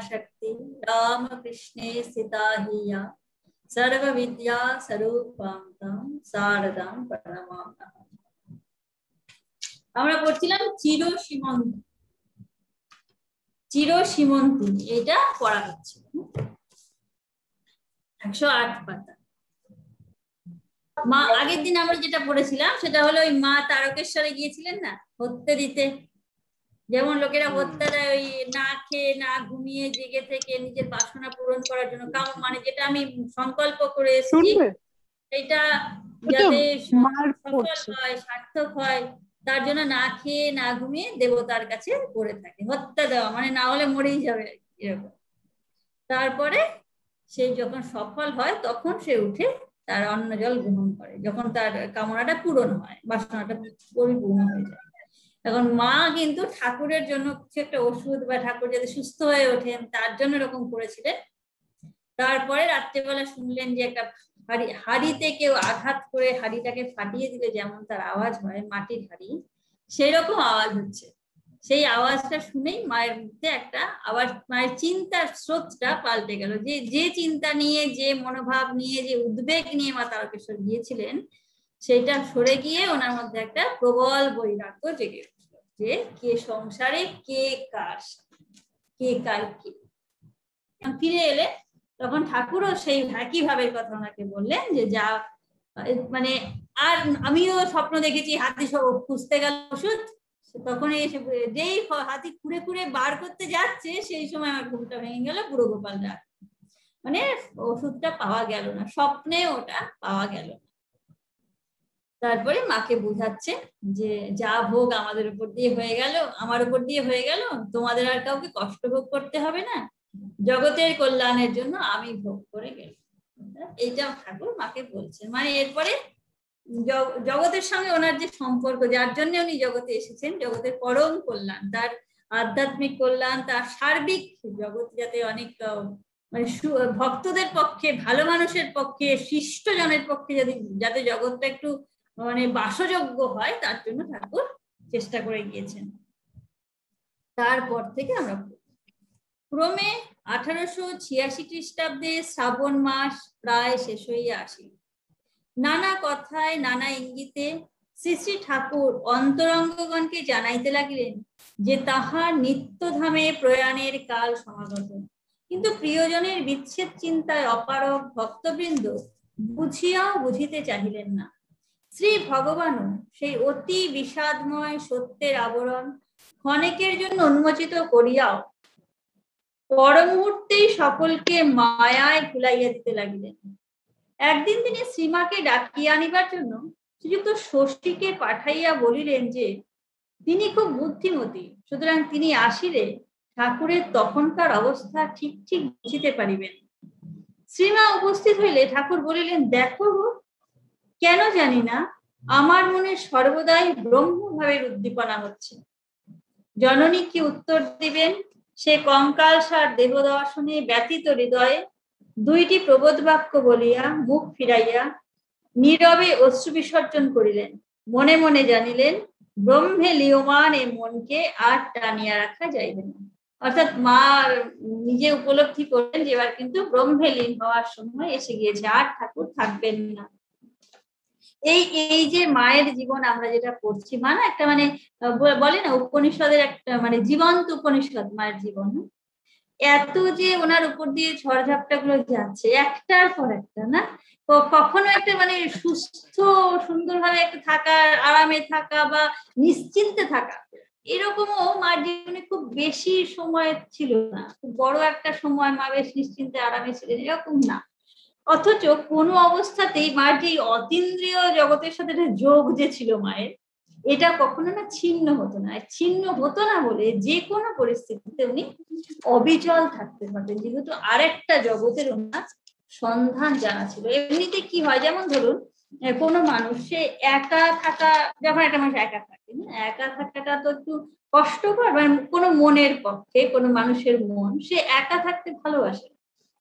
शक्ति राम कृष्णे स्थिता हि या सर्व विद्या स्वरूपां तां शारदां प्रणमाम्यहम्। আমরা পড়ছিলাম চিরসীমন্তিনী, এটা পড়া হচ্ছে 108 পাতা। মা আগের দিন আমরা যেটা পড়েছিলাম সেটা হলো ওই মা তারকেশ্বরে গিয়েছিলেন না হত্যা দিতে, যেমন লোকেরা হত্যা দেয় ওই না খেয়ে না ঘুমিয়ে জেগে থেকে নিজের বাসনা পূরণ করার জন্য, মানে যেটা আমি সংকল্প করে এসেছি এটা যাতে সফল হয় সার্থক হয় তার জন্য না খেয়ে না ঘুমিয়ে দেবতার কাছে পড়ে থাকে, হত্যা দেওয়া মানে না হলে মরেই যাবে এরকম। তারপরে সে যখন সফল হয় তখন সে উঠে তার অন্ন জল গ্রহণ করে, যখন তার কামনাটা পূরণ হয়, বাসনাটা পরিপূর্ণ হয়ে যায়। এখন মা কিন্তু ঠাকুরের জন্য কিছু একটা ওষুধ বা ঠাকুর যাতে সুস্থ হয়ে ওঠেন তার জন্য এরকম করেছিলেন। তারপরে রাত্রেবেলা শুনলেন যে একটা হাড়িতে কেউ আঘাত করে হাড়িটাকে ফাটিয়ে দিলে যেমন তার আওয়াজ হয়, মাটির হাড়ি সেই রকম আওয়াজ হচ্ছে। সেই আওয়াজটা শুনেই মায়ের মধ্যে একটা আবার মায়ের চিন্তার স্রোতটা পাল্টে গেল, যে যে চিন্তা নিয়ে যে মনোভাব নিয়ে যে উদ্বেগ নিয়ে মা তারকেশ্বর গিয়েছিলেন সেটা সরে গিয়ে ওনার মধ্যে একটা প্রবল বৈরাগ্য জেগে উঠল যে কে সংসারে কে কার কে কার কি। ফিরে এলে তখন ঠাকুরও সেই একই ভাবের কথা ওনাকে বললেন যে যা মানে আর আমিও স্বপ্ন দেখেছি হাতি সব খুঁজতে গেল ওষুধ, তখনই এসে যেই হাতি খুঁড়ে খুঁড়ে বার করতে যাচ্ছে সেই সময় আমার ঘুমটা ভেঙে গেল, বুড়ো গোপাল ডাক, মানে ওষুধটা পাওয়া গেল না, স্বপ্নে ওটা পাওয়া গেল। তারপরে মাকে বোঝাচ্ছে যে যা ভোগ আমাদের উপর দিয়ে হয়ে গেল, আমার উপর দিয়ে হয়ে গেল, তোমাদের আর কাউকে কষ্ট ভোগ করতে হবে না, জগতের কল্যাণের জন্য আমি ভোগ করে গেলাম। এইটা ঠাকুর মাকে বলছেন, মানে এরপরে জগতের সঙ্গে ওনার যে সম্পর্ক, যার জন্য উনি জগতে এসেছেন, জগতের পরম কল্যাণ, তার আধ্যাত্মিক কল্যাণ, তার সার্বিক জগৎ যাতে অনেক মানে ভক্তদের পক্ষে, ভালো মানুষের পক্ষে, শিষ্ট জনের পক্ষে যাতে জগৎটা একটু মানে বাসযোগ্য হয় তার জন্য ঠাকুর চেষ্টা করে গিয়েছেন। তারপর থেকে আমরা ক্রমে 1886 খ্রিস্টাব্দে শ্রাবণ মাস প্রায় শেষ হইয়া আসিল। নানা কথায় নানা ইঙ্গিতে শ্রী শ্রী ঠাকুর অন্তরঙ্গগণকে জানাইতে লাগিলেন যে তাহার নিত্যধামে প্রয়াণের কাল সমাগত, কিন্তু প্রিয়জনের বিচ্ছেদ চিন্তায় অপারগ ভক্তবৃন্দ বুঝিয়াও বুঝিতে চাহিলেন না। শ্রী ভগবানও সেই অতি বিষাদময় সত্যের আবরণ ক্ষণেকের জন্য উন্মোচিত করিয়াও পর মুহূর্তেই সকলকে মায়ায় ভুলাইয়া দিতে লাগিলেন। একদিন তিনি শ্রীমাকে ডাকিয়া আনিবার জন্য শ্রীযুক্ত ষষ্ঠীকে পাঠাইয়া বলিলেন যে তিনি খুব বুদ্ধিমতী, সুতরাং তিনি আসিলে ঠাকুরের তখনকার অবস্থা ঠিক ঠিক বুঝিতে পারিবেন। শ্রীমা উপস্থিত হইলে ঠাকুর বলিলেন, দেখো কেন জানি না আমার মনে সর্বদাই ব্রহ্মভাবের উদ্দীপনা হচ্ছে। জননী কি উত্তর দিবেন সে কঙ্কালসার দেহ দর্শনে ব্যথিত হৃদয়ে দুইটি প্রবোধ বাক্য বলিয়া মুখ ফিরাইয়া নীরবে অশ্রু বিসর্জন করিলেন। মনে মনে জানিলেন ব্রহ্মে লিয়মান এই মনকে আর টানিয়া রাখা যাইবে না। অর্থাৎ মা নিজে উপলব্ধি করলেন যে এবার কিন্তু ব্রহ্মে লীন হওয়ার সময় এসে গিয়েছে, আর ঠাকুর থাকবেন না। এই যে মায়ের জীবন আমরা যেটা পড়ছি, মানে একটা মানে বলে না উপনিষদের একটা মানে জীবন্ত উপনিষদ মায়ের জীবন, এত যে ওনার উপর দিয়ে ঝড়ঝাপটা গুলো যাচ্ছে একটার পর একটা, না কখনো একটা মানে সুস্থ সুন্দরভাবে একটা থাকা, আরামে থাকা বা নিশ্চিন্তে থাকা, এরকমও মার জীবনে খুব বেশি সময় ছিল না, খুব বড় একটা সময় মা বেশ নিশ্চিন্তে আরামে ছিলেন এরকম না। অথচ কোনো অবস্থাতেই মার যে অতীন্দ্রিয় জগতের সাথে একটা যোগ যে ছিল মায়ের, এটা কখনো না ছিন্ন হতো না। ছিন্ন হতো না বলে যে কোনো পরিস্থিতিতে উনি অবিচল থাকতে পারতেন, যেহেতু আরেকটা জগতের ওনার সন্ধান জানা ছিল। এমনিতে কি হয়, যেমন ধরুন কোনো মানুষ সে একা থাকা, যখন একটা মানুষ একা থাকে, একা থাকাটা তো একটু কষ্টকর, মানে কোনো মনের পক্ষে কোনো মানুষের মন সে একা থাকতে ভালোবাসে,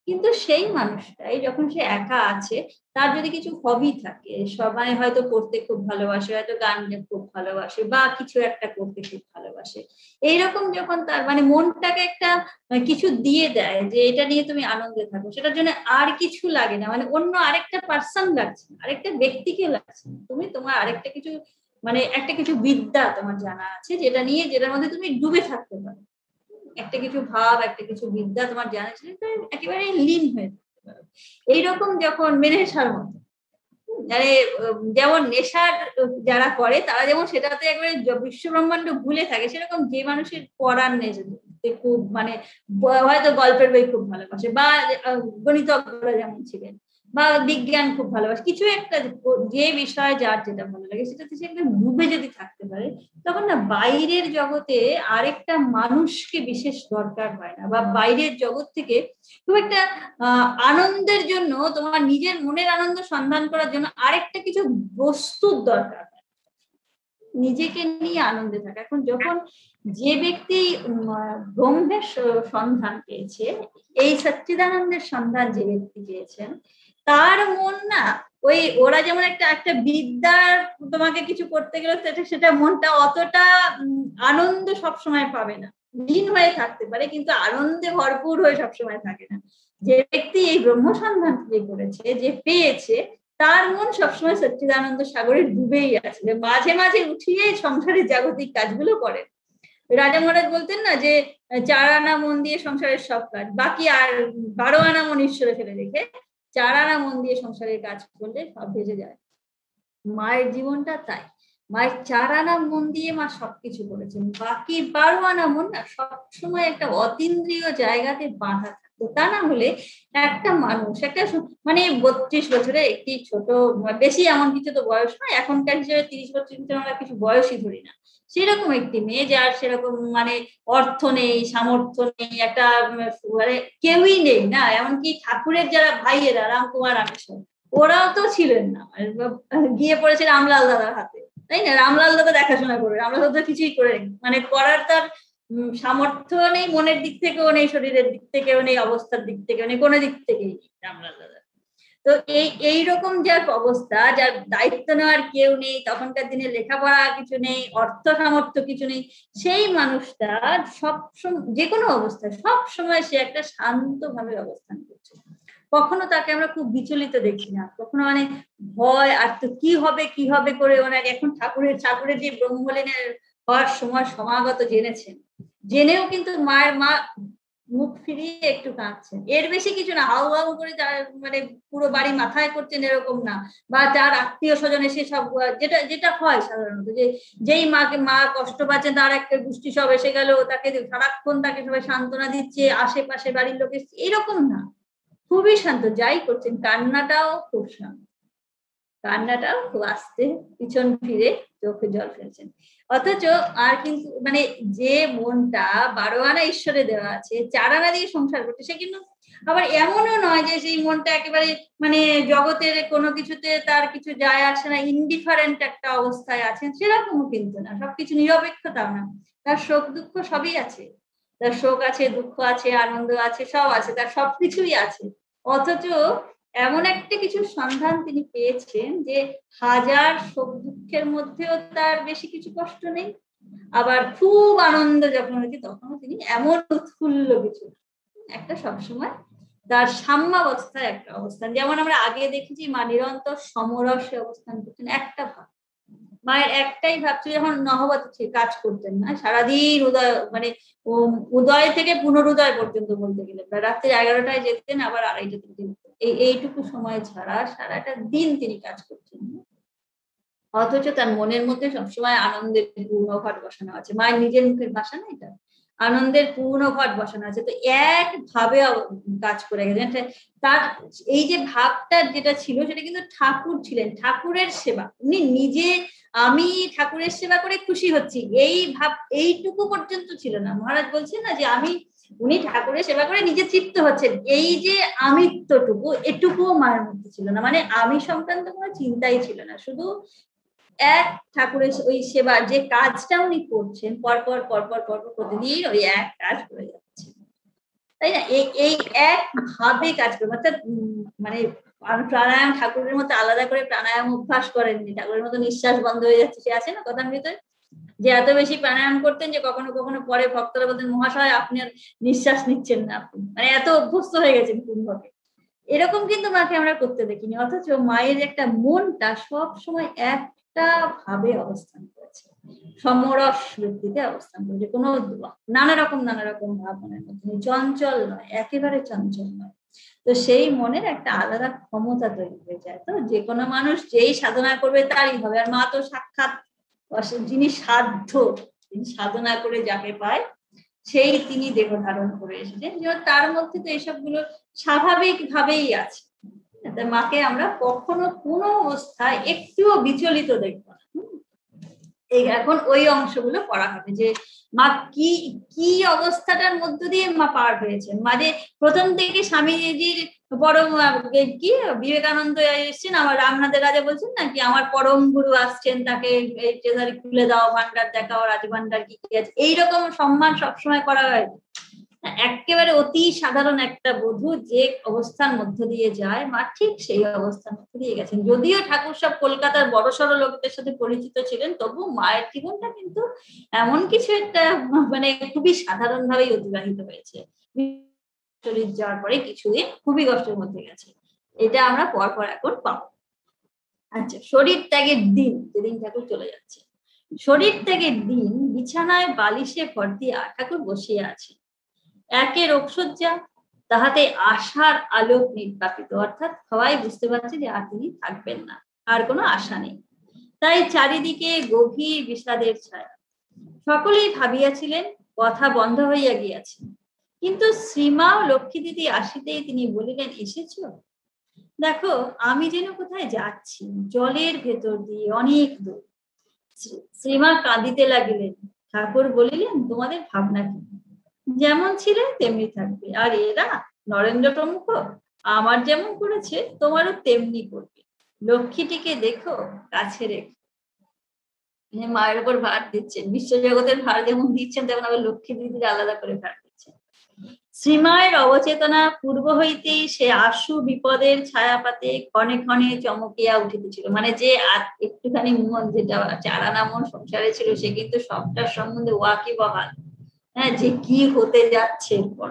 কিন্তু সেই মানুষটাই যখন সে একা আছে, তার যদি কিছু হবি থাকে, সবাই হয়তো পড়তে খুব ভালোবাসে, হয়তো গান খুব ভালোবাসে, বা কিছু একটা করতে খুব ভালোবাসে, এইরকম যখন তার মানে মনটাকে একটা কিছু দিয়ে দেয় যে এটা নিয়ে তুমি আনন্দে থাকো, সেটার জন্য আর কিছু লাগে না, মানে অন্য আরেকটা পার্সন লাগছে, আরেকটা ব্যক্তিকে লাগছে, তুমি তোমার আরেকটা কিছু মানে একটা কিছু বিদ্যা তোমার জানা আছে যেটা নিয়ে, যেটার মধ্যে তুমি ডুবে থাকতে পারো, একটা কিছু ভাব, একটা কিছু বিদ্যা তোমার জানা ছিল, একেবারে লীন হয়ে থাকতে পারো। এইরকম যখন নেশার মতো, মানে যেমন নেশার যারা করে তারা যেমন সেটাতে একবারে বিশ্ব ব্রহ্মাণ্ড ভুলে থাকে, সেরকম যে মানুষের পড়ার নেশা খুব মানে হয়তো গল্পের বই খুব ভালোবাসে, বা গণিতজ্ঞরা যেমন ছিলেন, বা বিজ্ঞান খুব ভালোবাসে, কিছু একটা যে বিষয়ে যার যেটা ভালো লাগে সেটাতে সে একদম ডুবে যদি থাকতে পারে, তখন না বাইরের জগতে আরেকটা মানুষকে বিশেষ দরকার হয় না, বা বাইরের জগৎ থেকে খুব একটা আনন্দের জন্য, তোমার নিজের মনের আনন্দ সন্ধান করার জন্য আরেকটা কিছু বস্তুর দরকার, নিজেকে নিয়ে আনন্দে থাকা। এখন যখন যে ব্যক্তি ব্রহ্মের সন্ধান পেয়েছে, এই সচ্চিদানন্দের সন্ধান যে ব্যক্তি পেয়েছেন, তার মন না ওই ওরা যেমন একটা একটা বিদ্যার তোমাকে কিছু করতে গেলে সেটা মনটা অতটা আনন্দ সবসময় পাবে না, লীন হয়ে থাকতে পারে, কিন্তু আনন্দে ভরপুর হয়ে সবসময় থাকে না। যে ব্যক্তি এই ব্রহ্ম সন্ধান যে করেছে, যে পেয়েছে, তার মন সবসময় সচ্চিদানন্দ সাগরে ডুবেই আছে, মাঝে মাঝে উঠিয়ে সংসারের জাগতিক কাজগুলো করে। রাজা মহারাজ বলতেন না যে 4 আনা মন দিয়ে সংসারের সব কাজ, বাকি আর 12 আনা মন ঈশ্বরে ফেলে রেখে 4 আনা মন দিয়ে সংসারের কাজ করলে সব ভেসে যায়। মায়ের জীবনটা তাই, মায়ের 4 আনা মন দিয়ে মা সবকিছু করেছেন, বাকি 12 আনা মন না সবসময় একটা অতীন্দ্রিয় জায়গাতে বাঁধা থাকতো। তা না হলে একটা মানুষ একটা মানে 32 বছরে একটি ছোট, বেশি এমন কিছু তো বয়স নয়, এখনকার হিসেবে 30 বছর আমরা কিছু বয়সই ধরি না, সেরকম একটি মেয়ে যার সেরকম মানে অর্থ নেই, সামর্থ্য নেই, একটা মানে কেউই নেই না, এমনকি ঠাকুরের যারা ভাইয়েরা রামকুমার রামেশ্বর, ওরাও তো ছিলেন না, গিয়ে পড়েছে রামলাল দাদার হাতে, তাই না? রামলাল দাদা দেখাশোনা করে, রামলাল দাদা কিছুই করে মানে করার তার সামর্থ্য নেই, মনের দিক থেকেও নেই, শরীরের দিক থেকেও নেই, অবস্থার দিক থেকেও নেই, কোনো দিক থেকেই নেই রামলাল দাদা। তো এইরকম যার অবস্থা, যার দায়িত্ব নেওয়ার কেউ নেই, তখনকার দিনে লেখাপড়া কিছু নেই, অর্থ সামর্থ্য কিছু নেই, সেই মানুষটা সবসময় যে কোনো অবস্থায় সব সময় সে একটা শান্ত ভাবে অবস্থান করছে, কখনো তাকে আমরা খুব বিচলিত দেখি না, কখনো মানে ভয় আর তো কি হবে কি হবে করে ওনার, এখন ঠাকুরের যে ব্রহ্মলীনের হওয়ার সময় সমাগত জেনেছেন, জেনেও কিন্তু মা মুখ ফিরিয়ে একটু কাঁদছেন, এর বেশি কিছু না, হাউ হাউ করে তার মানে পুরো বাড়ি মাথায় করছেন এরকম না, বা তার আত্মীয় স্বজন এসে সব যেটা যেটা হয় সাধারণত, যে যেই মা কষ্ট পাচ্ছেন তার একটা গোষ্ঠী সব এসে গেল, তাকে সারাক্ষণ তাকে সবাই সান্ত্বনা দিচ্ছে, আশেপাশে বাড়ির লোক এসছে, এরকম না, খুবই শান্ত, যাই করছেন কান্নাটাও খুব শান্ত, কান্নাটাও খুব আস্তে, পিছন ফিরে চোখে জল ফেলছেন। অথচ আর কিন্তু মানে যে মনটা 12 আনা ঈশ্বরে দেওয়া আছে, 4 আনা দিয়ে সংসার করছে, সে কিন্তু আবার এমনও নয় যে সেই মনটা একেবারে মানে জগতের কোনো কিছুতে তার কিছু যায় আসে না, ইনডিফারেন্ট একটা অবস্থায় আছেন, সেরকমও কিন্তু না, সবকিছু নিরপেক্ষতাও না, তার সুখ দুঃখ সবই আছে, তার শোক আছে, দুঃখ আছে, আনন্দ আছে, সব আছে, তার সবকিছুই আছে। অথচ এমন একটা কিছু সন্ধান তিনি পেয়েছেন যে হাজার শোক দুঃখের মধ্যেও তার বেশি কিছু কষ্ট নেই, আবার খুব আনন্দ যখন হয়েছে তখনও তিনি এমন উৎফুল্ল কিছু একটা, সবসময় তার সাম্যাবস্থায় একটা অবস্থান, যেমন আমরা আগে দেখেছি মা নিরন্তর সমরসে অবস্থান করতেন, একটা ভাব, মায়ের একটাই ভাবছিল, যখন নহবতী কাজ করতেন না সারাদিন উদয় মানে উদয় থেকে পুনরুদয় পর্যন্ত বলতে গেলে, রাত্রি 11টায় যেতেন, আবার 2:30টায় যেতেন, এইটুকু সময় ছাড়া সারাটা দিন তিনি কাজ করছেন, অথচ তার মনের মধ্যে সবসময় আনন্দের পূর্ণ ঘট বসানো আছে, মায়ের নিজের মুখের ভাষা না এটা, আনন্দের পূর্ণ ঘট বসানো আছে। তো এক ভাবে কাজ করে গেছেন, তার এই যে ভাবটা যেটা ছিল সেটা কিন্তু ঠাকুর ছিলেন, ঠাকুরের সেবা, উনি নিজে আমি ঠাকুরের সেবা করে খুশি হচ্ছি এই ভাব এইটুকু পর্যন্ত ছিল না। মহারাজ বলছেন না যে আমি, উনি ঠাকুরের সেবা করে নিজে তৃপ্ত হচ্ছেন, এই যে আমিত্বটুকু এটুকুও মায়ের মধ্যে ছিল না, মানে আমি সংক্রান্ত কোনো চিন্তাই ছিল না, শুধু এক ঠাকুরের ওই সেবার যে কাজটা উনি করছেন, পরপর পরপর পরপর প্রতিদিন ওই এক কাজ করে যাচ্ছেন। তাই না? এই এই এক ভাবে কাজ করবে, অর্থাৎ মানে প্রাণায়াম ঠাকুরের মতো আলাদা করে প্রাণায়াম অভ্যাস করেননি, ঠাকুরের মতো নিঃশ্বাস বন্ধ হয়ে যাচ্ছে সে আছে না কথার ভিতরে, যে এত বেশি প্রাণায়াম করতেন যে কখনো কখনো পরে ভক্তরা বলতেন মহাশয় আপনি আর নিঃশ্বাস নিচ্ছেন না, আপনি মানে এত অভ্যস্ত হয়ে গেছেন পূর্ণভাবে। এরকম কিন্তু মাকে আমরা করতে দেখিনি, অথচ মায়ের একটা মনটা সব সময় একটা ভাবে অবস্থান করেছে, সমরস বৃত্তিতে অবস্থান করেছে, কোনো নানা রকম ভাব মনের মধ্যে, চঞ্চল নয়, একেবারে চঞ্চল নয়। তো সেই মনের একটা আলাদা ক্ষমতা তৈরি হয়ে যায়। তো যে কোনো মানুষ যেই সাধনা করবে তারই হবে। আর মা তো সাক্ষাৎ যিনি সাধ্য, তিনি সাধনা করে যাকে পায় সেই তিনি দেহ ধারণ করে এসেছেন, তার মধ্যে তো এসব গুলো স্বাভাবিক ভাবেই আছে। মাকে আমরা কখনো কোনো অবস্থায় একটুও বিচলিত দেখবো না। এখন ওই অংশগুলো পড়া হবে যে মা কি কি অবস্থাটার মধ্য দিয়ে মা পার হয়েছেন। মানে প্রথম থেকে স্বামীজির পরম কি বিবেকানন্দ এসছেন, আমার রামনাথের রাজা বলছেন না কি আমার পরম গুরু আসছেন, তাকে ট্রেজারি খুলে দাও, ভান্ডার দেখাও, রাজভান্ডার কি কি আছে, এইরকম সম্মান সবসময় করা হয়। একেবারে অতি সাধারণ একটা বধূ যে অবস্থার মধ্য দিয়ে যায়, মা ঠিক সেই অবস্থার মধ্য দিয়ে গেছেন। যদিও ঠাকুর সব কলকাতার বড়সড় লোকদের সাথে পরিচিত ছিলেন, তবু মায়ের জীবনটা কিন্তু এমন কিছু একটা মানে খুবই সাধারণ ভাবেই অতিবাহিত হয়েছে। শরীর যাওয়ার পরে কিছুদিন খুবই কষ্টের মধ্যে গেছে, এটা আমরা পরপর এখন পাবো। আচ্ছা, শরীর ত্যাগের দিন, যেদিন ঠাকুর চলে যাচ্ছে, শরীর ত্যাগের দিন বিছানায় বালিশে ভর দিয়া ঠাকুর বসিয়া আছে, একে রোগসজ্জা, তাহাতে আশার আলোক নির্বাপিত, অর্থাৎ সবাই বুঝতে পারছে যে আর তিনি থাকবেন না, আর কোনো আশা নেই। তাই চারিদিকে গভীর বিষাদের ছায়া। সকলেই ভাবিয়াছিলেন কথা বন্ধ হইয়া গিয়াছে, কিন্তু শ্রীমা ও লক্ষ্মী দিদি আসিতেই তিনি বলিলেন, এসেছো? দেখো আমি যেন কোথায় যাচ্ছি, জলের ভেতর দিয়ে অনেক দূর। শ্রীমা কাঁদিতে লাগিলেন। ঠাকুর বলিলেন, তোমাদের ভাবনা কি? যেমন ছিলে তেমনি থাকবে, আর এরা নরেন্দ্র প্রমুখ আমার যেমন করেছে তোমারও তেমনি করবে, লক্ষ্মীটিকে দেখো, কাছে রেখো। মায়ের উপর ভার দিচ্ছেন, বিশ্বজগতের ভার যেমন দিচ্ছেন তেমন আবার লক্ষ্মী দিদির আলাদা করে ভার দিচ্ছেন। শ্রীমায়ের অবচেতনা পূর্ব হইতেই সে আশু বিপদের ছায়াপাতে ক্ষণে ক্ষণে চমকিয়া উঠিতেছিল। মানে যে একটুখানি মন, যেটা চারানা মন সংসারে ছিল, সে কিন্তু সবটার সম্বন্ধে ওয়াকিবহাল, হ্যাঁ, যে কি হতে যাচ্ছে এরপর,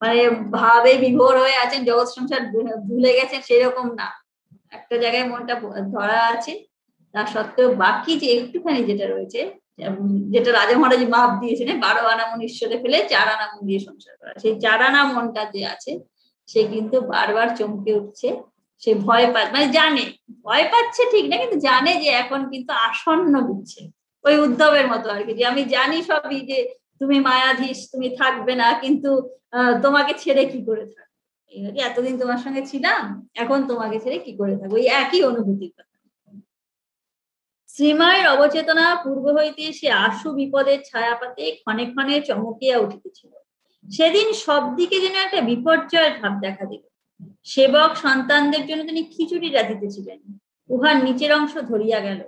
মানে ভাবে বিভোর হয়ে আছেন, জগৎ সংসার ভুলে গেছেন সেরকম না, একটা জায়গায় মনটা ধরা আছে। তা সত্ত্বেও বাকি যে একটুখানি যেটা রয়েছে, যেটা রাজা মহারাজ মাপ দিয়েছেন, 12 আনা মন ঈশ্বরে ফেলে 4 আনা মন দিয়ে সংসার করা, সেই 4 আনা মনটা যে আছে সে কিন্তু বারবার চমকে উঠছে, সে ভয় পায়, মানে জানে ভয় পাচ্ছে ঠিক না, কিন্তু জানে যে এখন কিন্তু আসন্ন দিচ্ছে, ওই উদ্ধবের মতো আর কি, যে আমি জানি সবই, যে তুমি মায়াধীশ, তুমি থাকবে না, কিন্তু তোমাকে ছেড়ে কি করে থাকবে, এতদিন তোমার সঙ্গে ছিলাম, এখন তোমাকে ছেড়ে কি করে থাকবো, ওই একই অনুভূতির কথা। শ্রীমায়ের অবচেতনা পূর্ব হইতে সে আশু বিপদের ছায়াপাতে ক্ষণে ক্ষণে চমকিয়া উঠিতেছিল। সেদিন সব দিকে যেন একটা বিপর্যয়ের ভাব দেখা দিল। সেবক সন্তানদের জন্য তিনি খিচুড়ি রাঁধিতেছিলেন, উহার নিচের অংশ ধরিয়া গেল।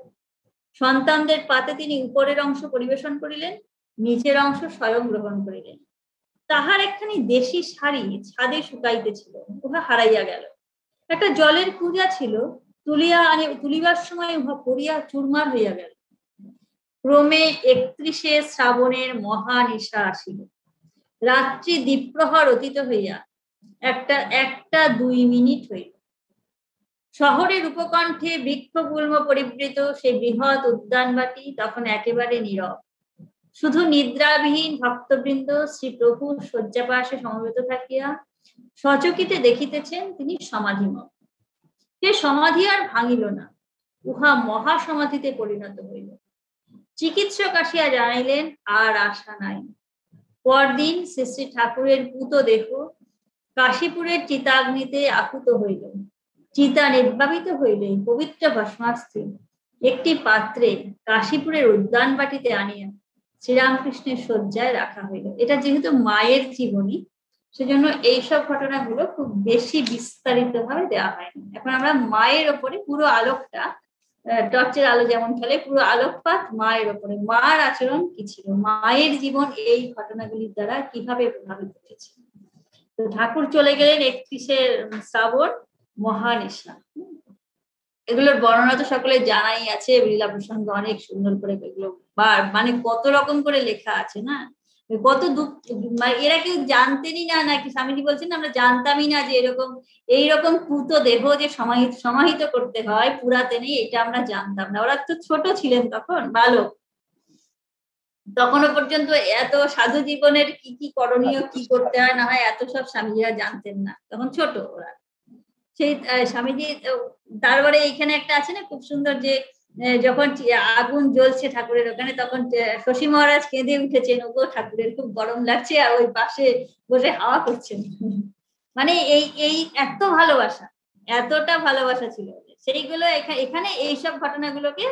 সন্তানদের পাতে তিনি উপরের অংশ পরিবেশন করিলেন, নিচের অংশ স্বয়ং গ্রহণ করিলেন। তাহার একখানি দেশি শাড়ি ছাদে শুকাইতেছিল, উহা হারাইয়া গেল। একটা জলের পূজা ছিল, তুলিবার সময় উহা পড়িয়া চুরমার হইয়া গেল। ক্রমে 31শে শ্রাবণের মহানিশা আসিল। রাত্রি দ্বীপ্রহর অতীত হইয়া একটা 2 মিনিট হইল। শহরের উপকণ্ঠে বৃক্ষগুল্ম পরিবৃত সেই বৃহৎ উদ্যানবাটি তখন একেবারে নীরব। শুধু নিদ্রাবিহীন ভক্তবৃন্দ শ্রী প্রভু শয্যাপাশে সমবেত থাকিয়া সচকিতে দেখিতেছেন তিনি সমাধিমগ্ন। সে সমাধি আর ভাঙিল না, উহা মহাসমাধিতে পরিণত হইল। চিকিৎসক আসিয়া জানাইলেন আর আশা নাই। পরদিন শ্রী শ্রী ঠাকুরের পুত দেহ কাশীপুরের চিতাগ্নিতে আহুত হইল। চিতা নির্বাপিত হইলে পবিত্র ভস্মাস্ত্র একটি পাত্রে কাশীপুরের উদ্যানবাটিতে আনিয়া শ্রীরামকৃষ্ণের শয্যায় রাখা হইল। এটা যেহেতু মায়ের জীবনী, সেজন্য এইসব ঘটনাগুলো খুব বেশি বিস্তারিত ভাবে দেওয়া হয়নি। এখন আমরা মায়ের ওপরে পুরো আলোকটা, টর্চের আলো যেমন ফেলে, পুরো আলোকপাত মায়ের ওপরে, মার আচরণ কি ছিল, মায়ের জীবন এই ঘটনাগুলির দ্বারা কিভাবে প্রভাবিত হয়েছে। তো ঠাকুর চলে গেলেন 31শে শ্রাবণ মহানিশা। এগুলোর বর্ণনা তো সকলে জানাই আছে, লীলা প্রসঙ্গ অনেক সুন্দর করে এগুলো মানে কত রকম করে লেখা আছে না, কত দুঃখ। এরা কেউ জানতেনই না, নাকি স্বামীজি বলছেন আমরা জানতামই না যে এরকম এইরকম পুত দেহ যে সমাহিত করতে হয় পুরাতে নেই, এটা আমরা জানতাম না। ওরা তো ছোট ছিলেন তখন, বালক, তখনও পর্যন্ত এত সাধু জীবনের কি কি করণীয়, কি করতে হয় না হয় এত সব স্বামীজিরা জানতেন না, তখন ছোট ওরা। সেই স্বামীজি তারপরে এইখানে একটা আছে না খুব সুন্দর, যে যখন আগুন জ্বলছে ঠাকুরের ওখানে, তখন শশী মহারাজ কেঁদে উঠেছেন, ওগো ঠাকুরের খুব গরম লাগছে, আর ওই পাশে বসে হাওয়া করছেন। মানে এই এত ভালোবাসা, এতটা ভালোবাসা ছিল। সেইগুলো এখানে এইসব ঘটনাগুলোকে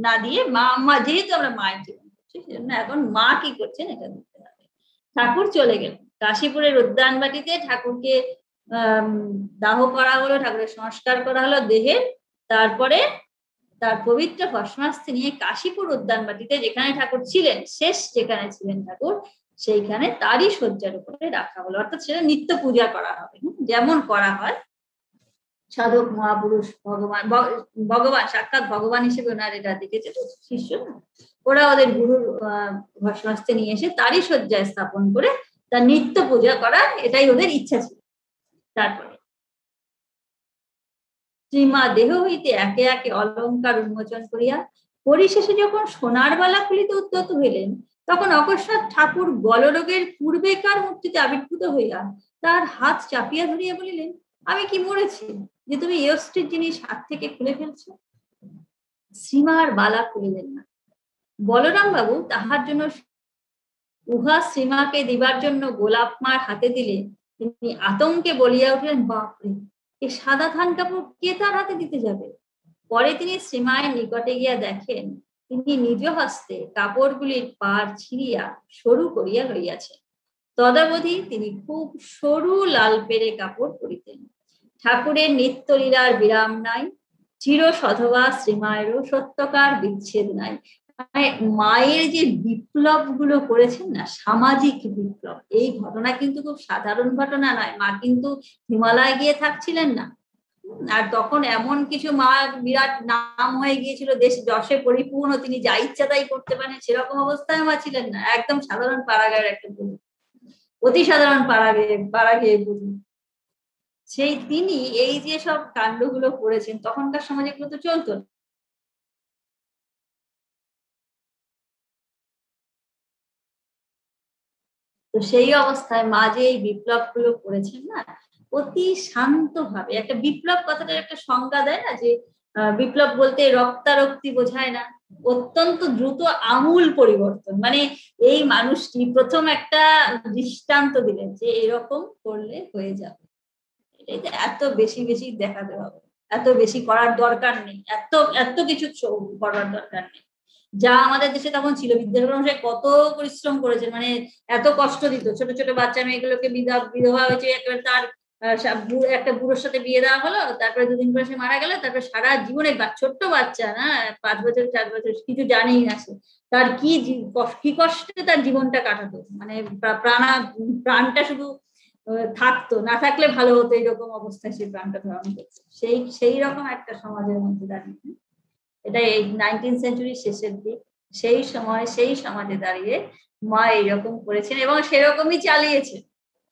না দিয়ে মা যেহেতু আমরা মায়ের জীবন করছি, সেজন্য এখন মা কি করছেন এটা দেখতে হবে। ঠাকুর চলে গেলেন কাশীপুরের উদ্যানবাটিতে, ঠাকুরকে দাহ করা হলো, ঠাকুরের সংস্কার করা হলো দেহে, তারপরে তার পবিত্র ভস্মাস্তি নিয়ে কাশীপুর উদ্যানবাটিতে যেখানে ঠাকুর ছিলেন, শেষ যেখানে ছিলেন ঠাকুর, সেইখানে তারই শয্যার উপরে রাখা হলো। অর্থাৎ সেটা নিত্য পূজা করা হবে, যেমন করা হয় সাধক মহাপুরুষ ভগবান সাক্ষাৎ ভগবান হিসেবে ওনার এটা দেখেছে শিষ্য, ওরা ওদের গুরুর ভস্মাস্তি নিয়ে এসে তারই শয্যায় স্থাপন করে তার নিত্য পূজা করা, এটাই ওদের ইচ্ছা ছিল। তারপরে শ্রীমা দেহ হইতে একে একে অলঙ্কার উন্মোচন করিয়া পরিশেষে যখন সোনার বালা খুলিতে উদ্যত হইলেন, তখন অকস্মাৎ ঠাকুর গলরোগের পূর্বেকার মূর্তিতে আবির্ভূত হইয়া তার হাত চাপিয়া ধরিয়া বলিলেন, আমি কি মরেছি যে তুমি এই অস্থির জিনিস হাত থেকে খুলে ফেলছো? শ্রীমা আর বালা খুলিলেন না। বলরাম বাবু তাহার জন্য উহা শ্রীমাকে দিবার জন্য গোলাপ মার হাতে দিলে তিনি আতঙ্কে বলিয়া উঠলেন, বাপরে, এ সাদা থান কাপড় কে তার হাতে দিতে যাবে? পরে তিনি শ্রীমায়ের নিকটে গিয়া দেখেন তিনি নিজ হস্তে কাপড়গুলির পাড় ছিঁড়িয়া সরু করিয়া লইয়াছেন। তদবধি তিনি খুব সরু লাল পেরে কাপড় পরিতেন। ঠাকুরের নিত্যলীলার বিরাম নাই, চির সধবা শ্রীমায়েরও সত্যকার বিচ্ছেদ নাই। মায়ের যে বিপ্লব গুলো করেছেন না, সামাজিক বিপ্লব, এই ঘটনা কিন্তু খুব সাধারণ ঘটনা নয়। মা কিন্তু হিমালয় গিয়ে থাকছিলেন না, আর তখন এমন কিছু মা বিরাট নাম হয়ে গিয়েছিল, দেশ যশে পরিপূর্ণ, তিনি যা ইচ্ছা তাই করতে পারেন, সেরকম অবস্থায় মা ছিলেন না। একদম সাধারণ পাড়াগাঁয়ের একটা বুড়ি, অতি সাধারণ পাড়াগেয়ে বুড়ি। সেই তিনি এই যে সব কাণ্ডগুলো করেছেন, তখনকার সমাজে এগুলো তো চলতো। তো সেই অবস্থায় মা যে এই বিপ্লব গুলো করেছেন না, অতি শান্ত ভাবে, একটা বিপ্লব কথাটার একটা সংজ্ঞা দেয় না, যে বিপ্লব বলতে রক্তারক্তি বোঝায় না, অত্যন্ত দ্রুত আমূল পরিবর্তন। মানে এই মানুষটি প্রথম একটা দৃষ্টান্ত দিলেন যে এরকম করলে হয়ে যাবে, এটা এত বেশি বেশি দেখাতে হবে, এত বেশি করার দরকার নেই, এত কিছু করার দরকার নেই। যা আমাদের দেশে তখন ছিল, বিদ্যাসাগর মশাই কত পরিশ্রম করেছেন, মানে এত কষ্ট দিত, ছোট ছোট বাচ্চা মেয়েগুলোকে বিধবা হয়েছে, একেবারে তার একটা বুড়োর সাথে বিয়ে দেওয়া হলো, তারপরে 2 দিন পরে সে মারা গেল, তারপরে সারা জীবনে ছোট্ট বাচ্চা না, 5 বছর 4 বছর, কিছু জানেই না সে, তার কি কষ্টে তার জীবনটা কাটাতো, মানে প্রাণটা শুধু থাকতো, না থাকলে ভালো হতো, এইরকম অবস্থায় সে প্রাণটা ধারণ করতো। সেই রকম একটা সমাজের মধ্যে দাঁড়িয়ে, এটা এই 19th সেঞ্চুরির শেষের দিক, সেই সময় সেই সমাজে দাঁড়িয়ে মা এইরকম করেছেন এবং সেরকমই চালিয়েছেন।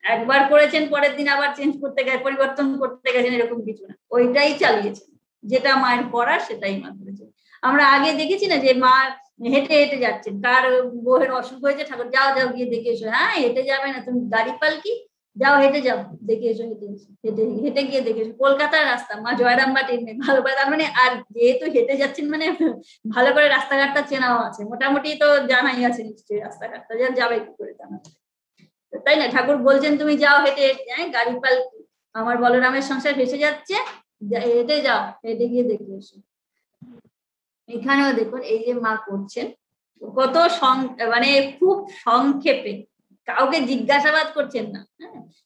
একবার করেছেন, পরের দিন আবার চেঞ্জ করতে গেছেন, পরিবর্তন করতে গেছেন, এরকম কিছু না, ওইটাই চালিয়েছেন, যেটা মায়ের করার সেটাই মা করেছেন। আমরা আগে দেখেছি না যে মা হেঁটে হেঁটে যাচ্ছেন, কার বউয়ের অসুখ হয়েছে, ঠাকুর যাও যাও গিয়ে দেখে এসো, হ্যাঁ হেঁটে যাবে না তুমি, গাড়ি পালকি, যাও হেঁটে যাও দেখে এসো, হেঁটে গিয়ে দেখে এসো, কলকাতার রাস্তা, মা জয়রামবাটির নেই, ভালো করে, তার মানে আর যেহেতু হেঁটে যাচ্ছেন মানে ভালো করে রাস্তাঘাটটা চেনাও আছে, মোটামুটি তো জানাই আছে নিশ্চয়ই রাস্তাঘাটটা, যাবে কি করে জানা, তাই না? ঠাকুর বলছেন তুমি যাও হেঁটে, গাড়ি পালকি, আমার বলরামের সংসার ভেসে যাচ্ছে, হেঁটে যাও, হেঁটে গিয়ে দেখে এসো। এখানেও দেখুন এই যে মা করছেন, কত মানে খুব সংক্ষেপে, কাউকে জিজ্ঞাসাবাদ করছেন না,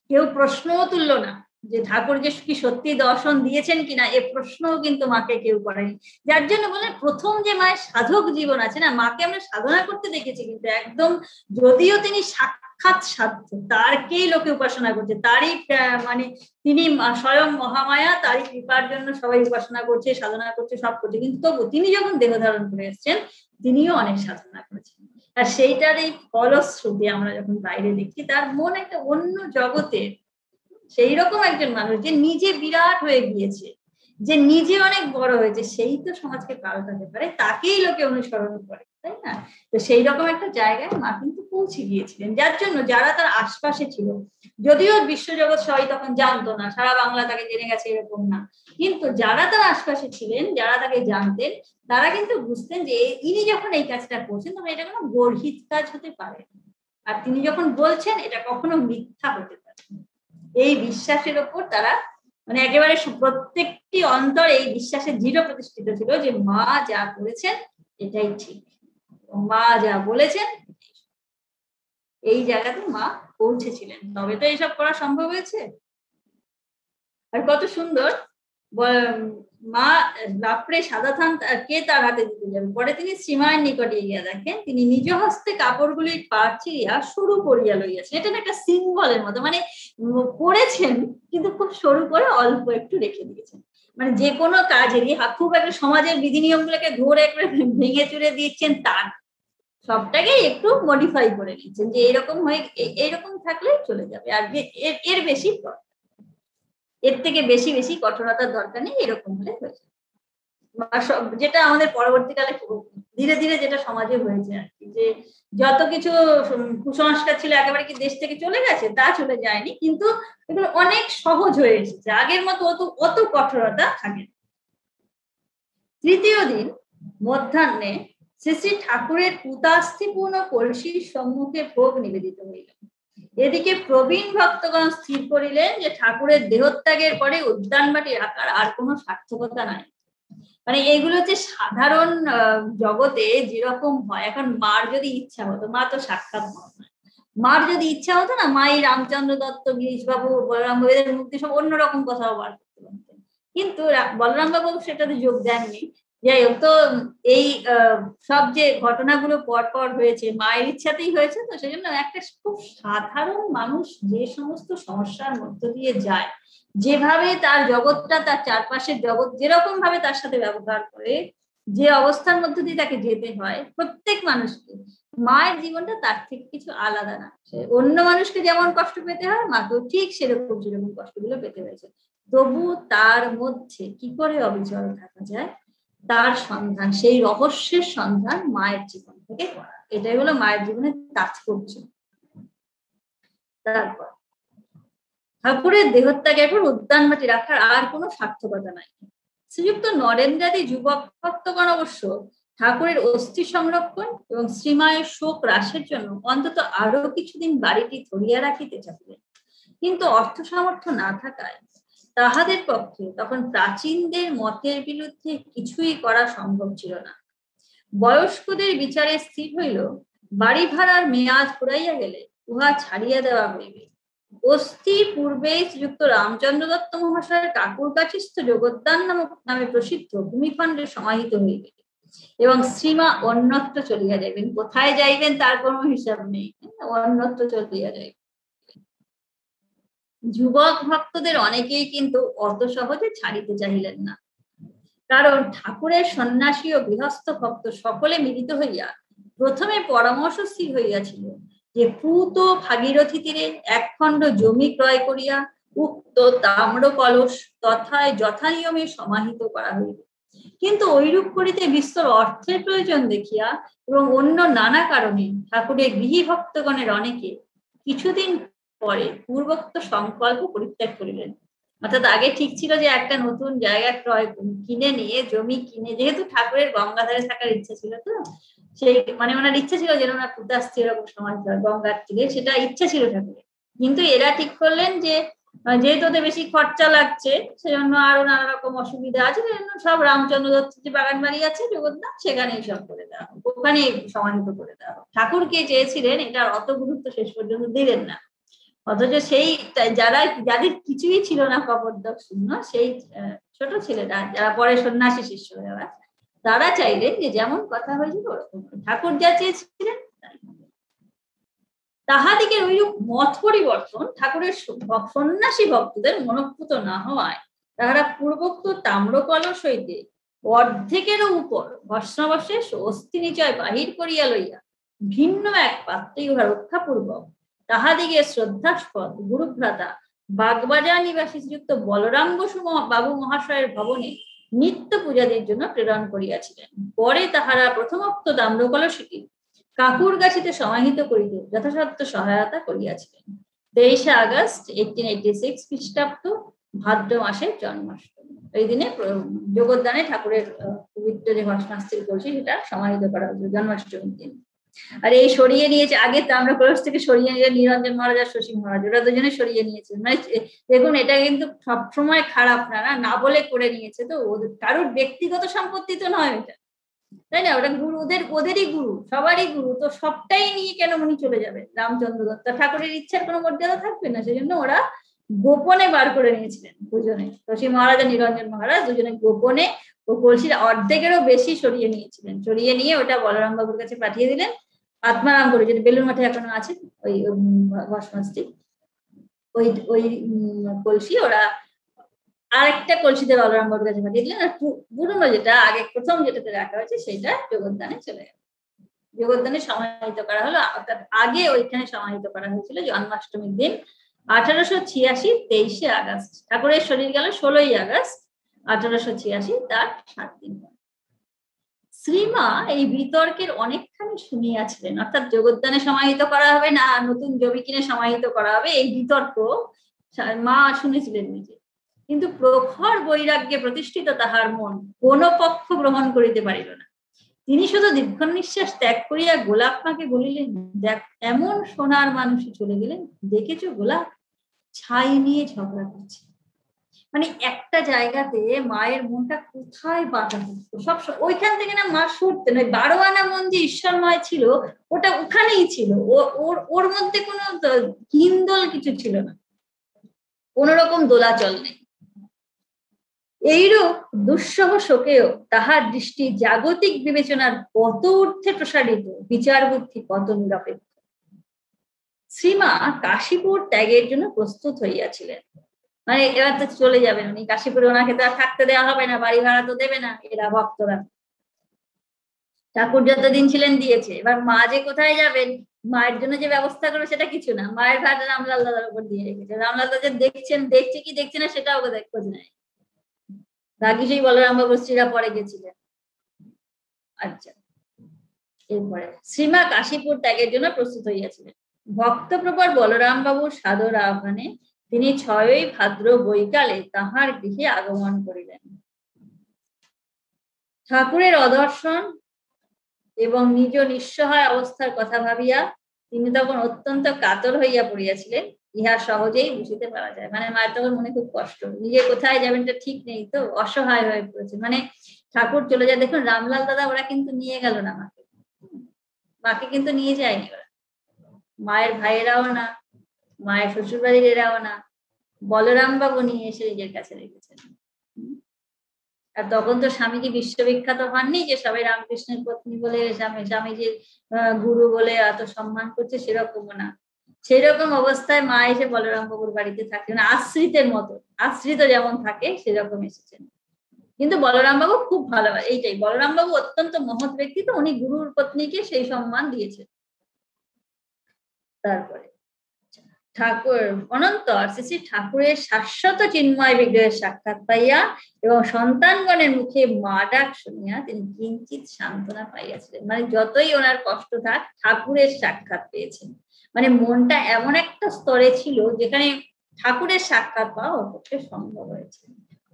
কেউ প্রশ্নও তুললো না যে ঠাকুর যে কি সত্যি দর্শন দিয়েছেন কিনা, এ প্রশ্নও কিন্তু মাকে কেউ করেনি। যার জন্য বলে প্রথম যে মায়ের সাধক জীবন আছে না, মাকে আমরা সাধনা করতে দেখেছি, কিন্তু একদম যদিও তিনি সাক্ষাৎ সাধ্য, তারকেই লোকে উপাসনা করছে, তারই মানে তিনি স্বয়ং মহামায়া, তারই কৃপার জন্য সবাই উপাসনা করছে, সাধনা করছে, সব করছে। কিন্তু তবু তিনি যখন দেহ ধারণ করে এসেছেন, তিনিও অনেক সাধনা করেছেন। আর সেইটার এই ফলশ্রুতি আমরা যখন বাইরে দেখি, তার মন একটা অন্য জগতের, সেই রকম একজন মানুষ যে নিজে বিরাট হয়ে গিয়েছে, যে নিজে অনেক বড় হয়েছে, সেই তো সমাজকে পাল্টাতে পারে, তাকেই লোকে অনুসরণ করে, তাই না? তো সেই রকম একটা জায়গায় মা কিন্তু পৌঁছে গিয়েছিলেন, যার জন্য যারা তার আশপাশে ছিল, যদিও বিশ্বজগৎ সবাই তখন জানতো না, সারা বাংলা তাকে জেনে গেছে এরকম না, কিন্তু যারা তার আশপাশে ছিলেন, যারা তাকে জানতেন, তারা কিন্তু বুঝতেন যে ইনি যখন এই কাজটা করছেন, তখন এটা কোনো গর্হিত কাজ হতে পারে, আর তিনি যখন বলছেন এটা কখনো মিথ্যা হতে পারে। এই বিশ্বাসের ওপর তারা মানে একেবারে প্রত্যেকটি অন্তর এই বিশ্বাসে দৃঢ় প্রতিষ্ঠিত ছিল যে মা যা করেছেন এটাই ঠিক, মা যা বলেছেন, এই জায়গাতে মা পৌঁছেছিলেন, তবে তো এইসব করা সম্ভব হয়েছে। আর কত সুন্দর, মা বাপরে সাদা থান কে তার হাতে দিতে যাবে, পরে তিনি শ্রীমায়ের নিকটে গিয়া দেখেন তিনি নিজ হস্তে কাপড়গুলি পাড় ছিঁড়িয়া সরু করিয়া লইয়াছেন। এটা একটা সিম্বলের মতো, মানে করেছেন কিন্তু খুব সরু করে অল্প একটু রেখে দিয়েছেন, মানে যে কোনো কাজেরই খুব একটা সমাজের বিধি নিয়ম গুলোকে ধরে একবারে ভেঙে চুরে দিচ্ছেন, তার সবটাকে একটু মডিফাই করে নিচ্ছেন যে এইরকম হয়ে এইরকম থাকলে চলে যাবে, আর এর বেশি, এর থেকে বেশি বেশি কঠোরতার দরকার নেই, এরকম হলে হয়ে যাবে। যেটা আমাদের পরবর্তীকালে ধীরে ধীরে যেটা সমাজে হয়েছে আর কি, যে যত কিছু কুসংস্কার ছিল একেবারে কি দেশ থেকে চলে গেছে, তা চলে যায়নি, কিন্তু এগুলো অনেক সহজ হয়ে এসেছে, আগের মতো অত কঠোরতা থাকে। তৃতীয় দিন মধ্যাহ্নে শ্রী শ্রী ঠাকুরের পুতাস্থিপূর্ণ কলসির সম্মুখে ভোগ নিবেদিত হইল। এদিকে প্রবীণ ভক্তগণ স্থির করিলেন যে ঠাকুরের দেহত্যাগের পরে উদ্যানবাটি রাখার আর কোনো সার্থকতা নাই। মানে এগুলো যে সাধারণ জগতে যেরকম হয়, এখন মার যদি ইচ্ছা হতো, মা তো সাক্ষাৎ নয়, মার যদি ইচ্ছা হতো না, মা এই রামচন্দ্র দত্ত, গিরিশবাবু, বলরাম বাবু এদের মুক্তি সব অন্যরকম কথাও বার করতে পারতেন, কিন্তু বলরাম বাবু সেটাতে যোগ দেননি। যাই হোক, তো এই সব যে ঘটনাগুলো পরপর হয়েছে মায়ের ইচ্ছাতেই হয়েছে, তো সেই জন্য একটা খুব সাধারণ মানুষ যে সমস্ত সমস্যার মধ্য দিয়ে যায়, যেভাবে তার জগৎটা, তার চারপাশের জগৎ যেরকম ভাবে তার সাথে ব্যবহার করে, যে অবস্থার মধ্য দিয়ে তাকে যেতে হয়, প্রত্যেক মানুষকে, মায়ের জীবনটা তার থেকে কিছু আলাদা না। অন্য মানুষকে যেমন কষ্ট পেতে হয়, মাকেও ঠিক সেরকম যেরকম কষ্টগুলো পেতে হয়েছে, তবু তার মধ্যে কি করে অবিচল থাকা যায়, তার সন্ধান, সেই রহস্যের সন্ধান মায়ের জীবন থেকে করা, এটাই হলো মায়ের জীবনে তাৎপর্য। তারপর ঠাকুরের দেহত্যাগের পর উদ্যানবাটি রাখার আর কোনো সার্থকতা নাই। শ্রীযুক্ত নরেন্দ্রাদি যুবক ভক্তগণ অবশ্য ঠাকুরের অস্থি সংরক্ষণ এবং শ্রীমায়ের শোক হ্রাসের জন্য অন্তত আরো কিছুদিন বাড়িটি ধরিয়া রাখিতে চাহিলেন, কিন্তু অর্থ সামর্থ্য না থাকায় তাহাদের পক্ষে তখন প্রাচীনদের মতের বিরুদ্ধে কিছুই করা সম্ভব ছিল না। বয়স্কদের বিচারে স্থির হইল, বাড়ি ভাড়ার মেয়াদ ফুরাইয়া গেলে উহা ছাড়িয়া দেওয়া হইবে। অস্থি পূর্বে শ্রীযুক্ত রামচন্দ্র দত্ত মহাশয়ের ঠাকুর কাছিস্থ জগদ্দান নামে প্রসিদ্ধ ভূমিখণ্ডে সমাহিত হইবে এবং শ্রীমা অন্যত্র চলিয়া যাইবেন। কোথায় যাইবেন তার কোনো হিসাব নেই, অন্যত্র চলিয়া যাইবেন। যুবক ভক্তদের অনেকেই কিন্তু অত সহজে ছাড়িতে চাহিলেন না, কারণ ঠাকুরের সন্ন্যাসী ও গৃহস্থ ভক্ত সকলে মিলিত হইয়া প্রথমে পরামর্শ স্থির হইয়াছিল যে পূত ভাগীরথী তীরে একখণ্ড জমি ক্রয় করিয়া উক্ত তাম্র কলস তথায় যথানিয়মে সমাহিত করা হইবে, কিন্তু ঐরূপ করিতে বিস্তর অর্থের প্রয়োজন দেখিয়া এবং অন্য নানা কারণে ঠাকুরের গৃহী ভক্তগণের অনেকে কিছুদিন পরে পূর্বোক্ত সংকল্প পরিত্যাগ করিলেন। অর্থাৎ আগে ঠিক ছিল যে একটা নতুন জায়গা ক্রয় কিনে নিয়ে, জমি কিনে, যেহেতু ঠাকুরের গঙ্গাধারে থাকার ইচ্ছা ছিল, তো সেই মানে ওনার ইচ্ছা ছিল যেন ওনার পুতাস্থি এরকম সমাজ হয় গঙ্গার তীরে, সেটা ইচ্ছা ছিল ঠাকুরের। কিন্তু এরা ঠিক করলেন যে যেহেতু ওদের বেশি খরচা লাগছে, সেজন্য আরো নানা রকম অসুবিধা আছে, সেজন্য সব রামচন্দ্র দত্ত যে বাগান বাড়ি আছে জগন্নাথ, সেখানেই সব করে দেওয়া হোক, ওখানেই সমাহিত করে দেওয়া হোক। ঠাকুর কে চেয়েছিলেন এটার অত গুরুত্ব শেষ পর্যন্ত দিলেন না, অথচ সেই যাদের কিছুই ছিল না, কবরদক শূন্য, সেই ছোট ছেলেরা যারা পরে সন্ন্যাসী শিষ্য হয়ে, তারা চাইলেন যে যেমন কথা হয়েছিল ওরকম, ঠাকুর যা চেয়েছিলেন তাহাদিগের ওইরূপ মত পরিবর্তন ঠাকুরের সন্ন্যাসী ভক্তদের মনোভূত না হওয়ায় তাহারা পূর্বোক্ত তাম্র কলস হইতে অর্ধেকেরও উপর ভস্মাবশেষ অস্থি নিচয় বাহির করিয়া লইয়া ভিন্ন এক পাত্রে উহা রক্ষাপূর্বক তাহাদিগের শ্রদ্ধাস্পদ গুরুভ্রাতা বাগবাজার নিবাসী শ্রীযুক্ত বলরাম বসু বাবু মহাশয়ের ভবনে নিত্য পূজাদের জন্য প্রেরণ করিয়াছিলেন। পরে তাহারা প্রথমোক্ত তাম্র কলসটি কাকুরগাছিতে সমাহিত করিতে যথাসাধ্য সহায়তা করিয়াছিলেন। 23 আগস্ট 1886 খ্রিস্টাব্দ ভাদ্র মাসের জন্মাষ্টমী। এই দিনে জগদ্দানে ঠাকুরের পবিত্র যে ভস্মাস্থির কলসি সেটা সমাহিত করা হয়েছিল জন্মাষ্টমীর দিন। আর এই সরিয়ে নিয়েছে আগে তাম্র কলস থেকে সরিয়ে নিয়ে নিরঞ্জন মহারাজ আর শশী মহারাজ ওরা দুজনে সরিয়ে নিয়েছে। মানে দেখুন এটা কিন্তু সবসময় খারাপ না বলে করে নিয়েছে, তো কারোর ব্যক্তিগত সম্পত্তি তো নয় এটা, তাই না? ওটা গুরু, ওদেরই গুরু, সবারই গুরু, তো সবটাই নিয়ে কেন উনি চলে যাবে? রামচন্দ্র দত্ত ঠাকুরের ইচ্ছার কোনো মর্যাদা থাকবে না, সেই জন্য ওরা গোপনে বার করে নিয়েছিলেন দুজনে, শশী মহারাজ আর নিরঞ্জন মহারাজ দুজনে গোপনে ও কলসির অর্ধেকেরও বেশি সরিয়ে নিয়েছিলেন। সরিয়ে নিয়ে ওটা বলরাম বাবুর কাছে পাঠিয়ে দিলেন আত্মারাম করে, যেটা বেলুর মাঠে এখনো আছে ওই ভস্মাস্থি, ওই কলসি ওরা আরেকটা কলসিতে বলরাম বাবুর কাছে পাঠিয়ে দিলেন। আর পুরনো যেটা আগে প্রথম যেটাতে রাখা হয়েছে সেটা জগদ্দানে চলে গেল, জগদ্দানে সমাহিত করা হলো। অর্থাৎ আগে ওইখানে সমাহিত করা হয়েছিল জন্মাষ্টমীর দিন 1886 23 আগস্ট। ঠাকুরের শরীর গেল 16 আগস্ট 1886, তার 7 দিন পর। শ্রীমা এই বিতর্কের অনেকখানি শুনিয়াছিলেন, অর্থাৎ জগদ্দানে সমাহিত করা হবে না নতুন জমি কিনে সমাহিত করা হবে, এই বিতর্ক মা শুনেছিলেন নিজে। কিন্তু প্রখর বৈরাগ্যে প্রতিষ্ঠিত তাহার মন কোন পক্ষ গ্রহণ করিতে পারিল না। তিনি শুধু দীর্ঘ নিঃশ্বাস ত্যাগ করিয়া গোলাপ মাকে বলিলেন, দেখ এমন সোনার মানুষই চলে গেলেন, দেখেছো গোলাপ ছাই নিয়ে ঝগড়া করছে। মানে একটা জায়গাতে মায়ের মনটা কোথায় বাধা থাকতো, সব ওইখান থেকে না মা সরতেন। ওই 12 আনা মন যে ঈশ্বরময় ছিল ওটা ওখানেই ছিল, ওর মধ্যে কোনো হিন্দোল কিছু ছিল না, কোন রকম দোলাচল নেই। এইরূপ দুঃসহ শোকেও তাহার দৃষ্টি জাগতিক বিবেচনার কত ঊর্ধ্বে প্রসারিত, বিচার বুদ্ধি কত নিরপেক্ষ। শ্রীমা কাশীপুর ত্যাগের জন্য প্রস্তুত হইয়াছিলেন। মানে এবার তো চলে যাবেন উনি কাশীপুরে, ওনাকে তো আর থাকতে দেওয়া হবে না, বাড়ি ভাড়া তো দেবে না এরা ভক্তরা। ঠাকুর যতদিন ছিলেন দিয়েছে, এবার মা যে কোথায় যাবেন, মায়ের জন্য যে ব্যবস্থা করবে সেটা কিছু না, মায়ের ভাড়া রামলাল দাদার উপর দিয়ে রেখেছে। রামলাল দাদা দেখছে কি দেখছে না সেটাও খোঁজ নেয়। বাকি সেই বলরাম বাবুর স্ত্রীরা পরে গেছিলেন। আচ্ছা, এরপরে শ্রীমা কাশীপুর ত্যাগের জন্য প্রস্তুত হইয়াছিলেন। ভক্তপ্রবর বলরাম বাবুর সাদর আহ্বানে তিনি 6 ভাদ্র বৈকালে তাহার গৃহে আগমন করিলেন। ঠাকুরের অদর্শন এবং নিজ নিঃসহায় অবস্থার কথা ভাবিয়া তিনি তখন অত্যন্ত কাতর হইয়া পড়িয়াছিলেন, ইহা সহজেই বুঝিতে পারা যায়। মানে মায়ের তখন মনে খুব কষ্ট, নিজে কোথায় যাবেন এটা ঠিক নেই, তো অসহায় হয়ে পড়েছে। মানে ঠাকুর চলে যায়, দেখুন রামলাল দাদা ওরা কিন্তু নিয়ে গেল না মাকে কিন্তু নিয়ে যায়নি ওরা, মায়ের ভাইয়েরাও না, মায়ের শ্বশুর বাড়ির এরাও না, বলরাম বাবু নিয়ে এসে নিজের কাছে রেখেছেন। আর তখন তো স্বামীজি বিশ্ববিখ্যাত হননি যে সবাই রামকৃষ্ণের পত্নী বলে স্বামীজির গুরু বলে এত সম্মান করছে, সেরকম না। সেরকম অবস্থায় মা এসে বলরাম বাবুর বাড়িতে থাকেন আশ্রিতের মতো, আশ্রিত যেমন থাকে সেরকম এসেছেন। কিন্তু বলরাম বাবু খুব ভালো, এইটাই বলরাম বাবু অত্যন্ত মহৎ ব্যক্তি, তো উনি গুরুর পত্নীকে সেই সম্মান দিয়েছেন। তারপরে ঠাকুর অনন্তর শ্রী ঠাকুরের শাশ্বত চিন্ময় বিগ্রহের সাক্ষাৎ পাইয়া এবং সন্তানগণের মুখে মা ডাক শুনিয়া তিনি কিঞ্চিত সান্ত্বনা পাইয়াছিলেন। মানে যতই ওনার কষ্ট থাক ঠাকুরের সাক্ষাৎ পেয়েছেন, মানে মনটা এমন একটা স্তরে ছিল যেখানে ঠাকুরের সাক্ষাৎ পাওয়া ওর পক্ষে সম্ভব হয়েছে।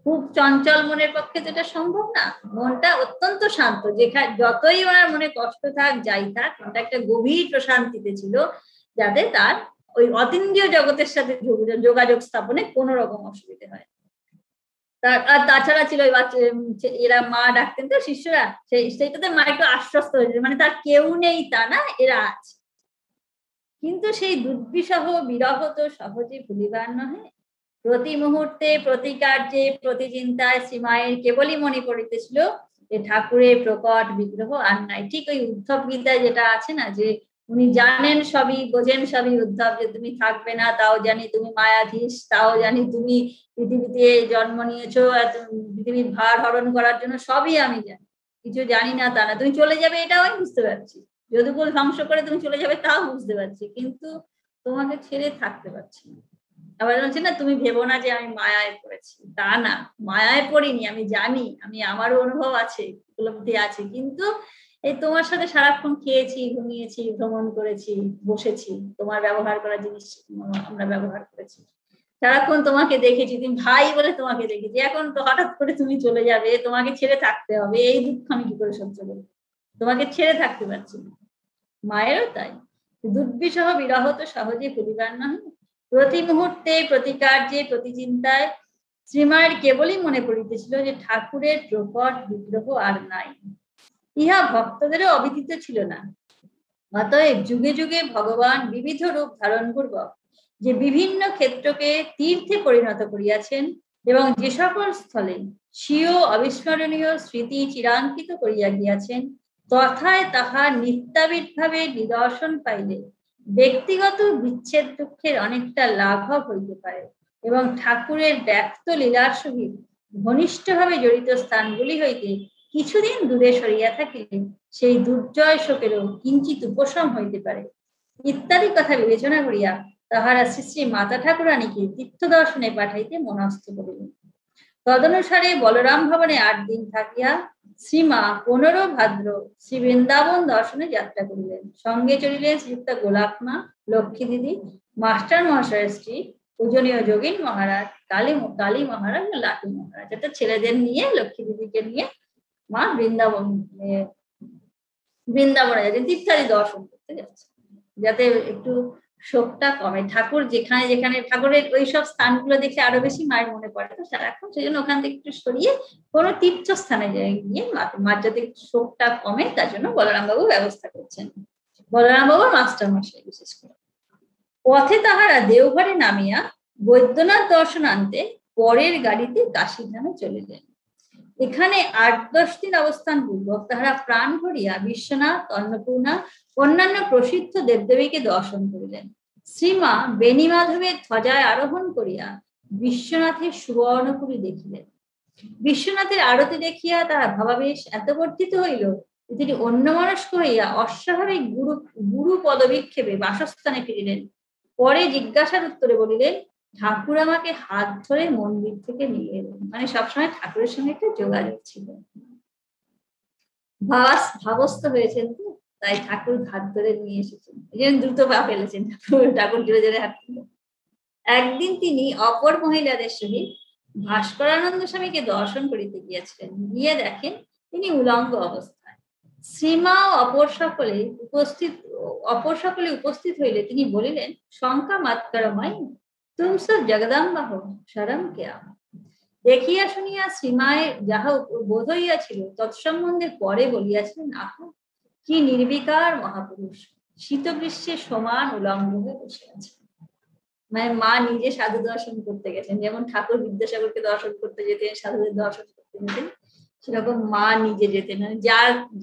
খুব চঞ্চল মনের পক্ষে যেটা সম্ভব না, মনটা অত্যন্ত শান্ত, যেখানে যতই ওনার মনে কষ্ট থাক যাই থাক, মনটা একটা গভীর প্রশান্তিতে ছিল, যাতে তার ওই অতীন্দ্রিয় জগতের সাথে যোগাযোগ স্থাপনে কোন রকম অসুবিধা হয়। আর তাছাড়া ছিল এরা মা ডাকতেন তো শিষ্যরা, সেইটাতে মা একটু আশ্বস্ত হয়েছে, মানে তার কেউ নেই তা না, এরা আছে। কিন্তু সেই দুর্বিষহ বিরহ তো সহজে ভুলিবার নহে। প্রতি মুহূর্তে প্রতি কার্যে প্রতি চিন্তায় শ্রীমায়ের কেবলই মনে পড়িতেছিল যে ঠাকুরের প্রকট বিগ্রহ আর নাই। ঠিক ওই উদ্ধব গীতায় যেটা আছে না, যে উনি জানেন সবই, বোঝেন সবই উদ্ধব, যে তুমি থাকবে না, তাও জানি তুমি মায়াধীশ, তাও জানি তুমি পৃথিবীতে জন্ম নিয়েছো পৃথিবীর ভার হরণ করার জন্য, সবই আমি জানি। কিছু জানি না তা না, তুমি চলে যাবে এটাও আমি বুঝতে পারছি, যদুকুল ধ্বংস করে তুমি চলে যাবে তাও বুঝতে পারছি, কিন্তু তোমাকে ছেড়ে থাকতে পারছি না। আবার বলছে না তুমি ভেবো না যে আমি মায়ায় পড়েছি, তা না, মায়ায় পড়িনি, আমি জানি, আমি আমারও অনুভব আছে, উপলব্ধি আছে, কিন্তু এই তোমার সাথে সারাক্ষণ খেয়েছি, ঘুমিয়েছি, ভ্রমণ করেছি, বসেছি, তোমার ব্যবহার করা জিনিস আমরা ব্যবহার করেছি, সারাক্ষণ তোমাকে দেখেছি, তুমি ভাই বলে তোমাকে দেখেছি, এখন তো হঠাৎ করে তুমি চলে যাবে, তোমাকে ছেড়ে থাকতে হবে, এই দুঃখ আমি কি করে সহ্য করবো, তোমাকে ছেড়ে থাকতে পারছি না। মায়েরও তাই, দুর্বিষহ বিরহ তো সহজে ভুলিবার নয়। প্রতি মুহূর্তে, প্রতি কার্যে, প্রতি চিন্তায় শ্রীমায়ের কেবলই মনে পড়িতেছিল যে ঠাকুরের প্রকট বিগ্রহ আর নাই, ইহা ভক্তদেরও অবিদিত ছিল না। অতএব যুগে যুগে ভগবান বিবিধ রূপ ধারণ পূর্বক যে বিভিন্ন ক্ষেত্রকে তীর্থে পরিণত করিয়াছেন এবং যে সকল স্থলে স্বীয় অবিস্মরণীয় স্মৃতি চিরাঙ্কিত করিয়া গিয়াছেন, তথায় তাহার নিত্যাবির্ভাবে নিদর্শন পাইলে ব্যক্তিগত বিচ্ছেদ দুঃখের অনেকটা লাঘব হইতে পারে এবং ঠাকুরের ব্যক্ত লীলার সহিত ঘনিষ্ঠভাবে জড়িত স্থানগুলি হইতে কিছুদিন দূরে সরিয়া থাকিলে সেই দুর্জয় শোকেরও কিঞ্চিত উপশম হইতে পারে ইত্যাদি কথা বিবেচনা করিয়া তাহারা শ্রী শ্রী মাতা ঠাকুরানীকে তীর্থ দর্শনে পাঠাইতে মনস্থ করিলেন। তদনুসারে বলরাম ভবনে 8 দিন থাকিয়া শ্রীমা 15 ভাদ্র শ্রী বৃন্দাবন দর্শনে যাত্রা করিলেন। সঙ্গে চলিলেন শ্রীযুক্ত গোলাপমা, লক্ষ্মী দিদি, মাস্টার মহাশয়ের স্ত্রী, পূজনীয় যোগীন মহারাজ, কালী মহারাজ, লাটু মহারাজ, এটা ছেলেদের নিয়ে, লক্ষ্মী দিদিকে নিয়ে মা বৃন্দাবনে যাচ্ছে, তীর্থাদি দর্শন করতে যাচ্ছে, যাতে একটু শোকটা কমে। ঠাকুর যেখানে যেখানে ঠাকুরের ওইসব স্থানগুলো দেখে আরো বেশি মায়ের মনে পড়ে, তো সারাক্ষণ সেই জন্য ওখান থেকে একটু সরিয়ে কোনো তীর্থস্থানে গিয়ে মার যাতে শোকটা কমে, তার জন্য বলরাম বাবু ব্যবস্থা করছেন, বলরাম বাবু মাস্টার মশাই বিশেষ করে। পথে তাহারা দেওঘরে নামিয়া বৈদ্যনাথ দর্শন আনতে পরের গাড়িতে কাশীধামে চলিলেন। এখানে 8-10 দিন অবস্থান পূর্বক তাহারা প্রাণ ভরিয়া বিশ্বনাথ, অন্নপূর্ণা, অন্যান্য প্রসিদ্ধ দেবদেবীকে দর্শন করিলেন। শ্রীমা বেণীমাধবের ধ্বজায় আরোহণ করিয়া বিশ্বনাথের সুবর্ণপুরী দেখিলেন। বিশ্বনাথের আরতি দেখিয়া তারা ভাবাবেশ এত বর্ধিত হইল, তিনি অন্যমনস্ক হইয়া অস্বাভাবিক গুরু পদবিক্ষেপে বাসস্থানে ফিরিলেন। পরে জিজ্ঞাসার উত্তরে বলিলেন, ঠাকুর আমাকে হাত ধরে মন্দির থেকে নিয়ে এলেন, মানে সবসময় ঠাকুরের সঙ্গে একটা যোগাযোগ ছিল, ভাবস্থ হয়েছেন, তো তাই ঠাকুর হাত ধরে নিয়ে এসেছেন, এই জন্য দ্রুত পা ফেলেছেন, ঠাকুর জোরে জোরে হাত তুলে। একদিন তিনি অপর মহিলাদের সহিত ভাস্করানন্দ স্বামীকে দর্শন করিতে গিয়েছিলেন, গিয়ে দেখেন তিনি উলঙ্গ অবস্থায়। শ্রীমা অপর সকলে উপস্থিত হইলে তিনি বলিলেন, শঙ্কা মাত করমাই, তুম সব জগদম্বা হো, শরম কেয়া। দেখিয়া শুনিয়া শ্রীমায়ের যাহা বোধ হইয়াছিল তৎসম্বন্ধে পরে বলিয়াছিলেন, আহা কি নির্বিকার মহাপুরুষ, শীত গ্রীষ্মের সমান উলঙ্গ হয়ে বসে আছে। মানে মা নিজে সাধু দর্শন করতে গেছেন, যেমন ঠাকুর বিদ্যাসাগরকে দর্শন করতে যেতেন, সাধুদের দর্শন করতে যেতেন, সেরকম মা নিজে যেতেন, মানে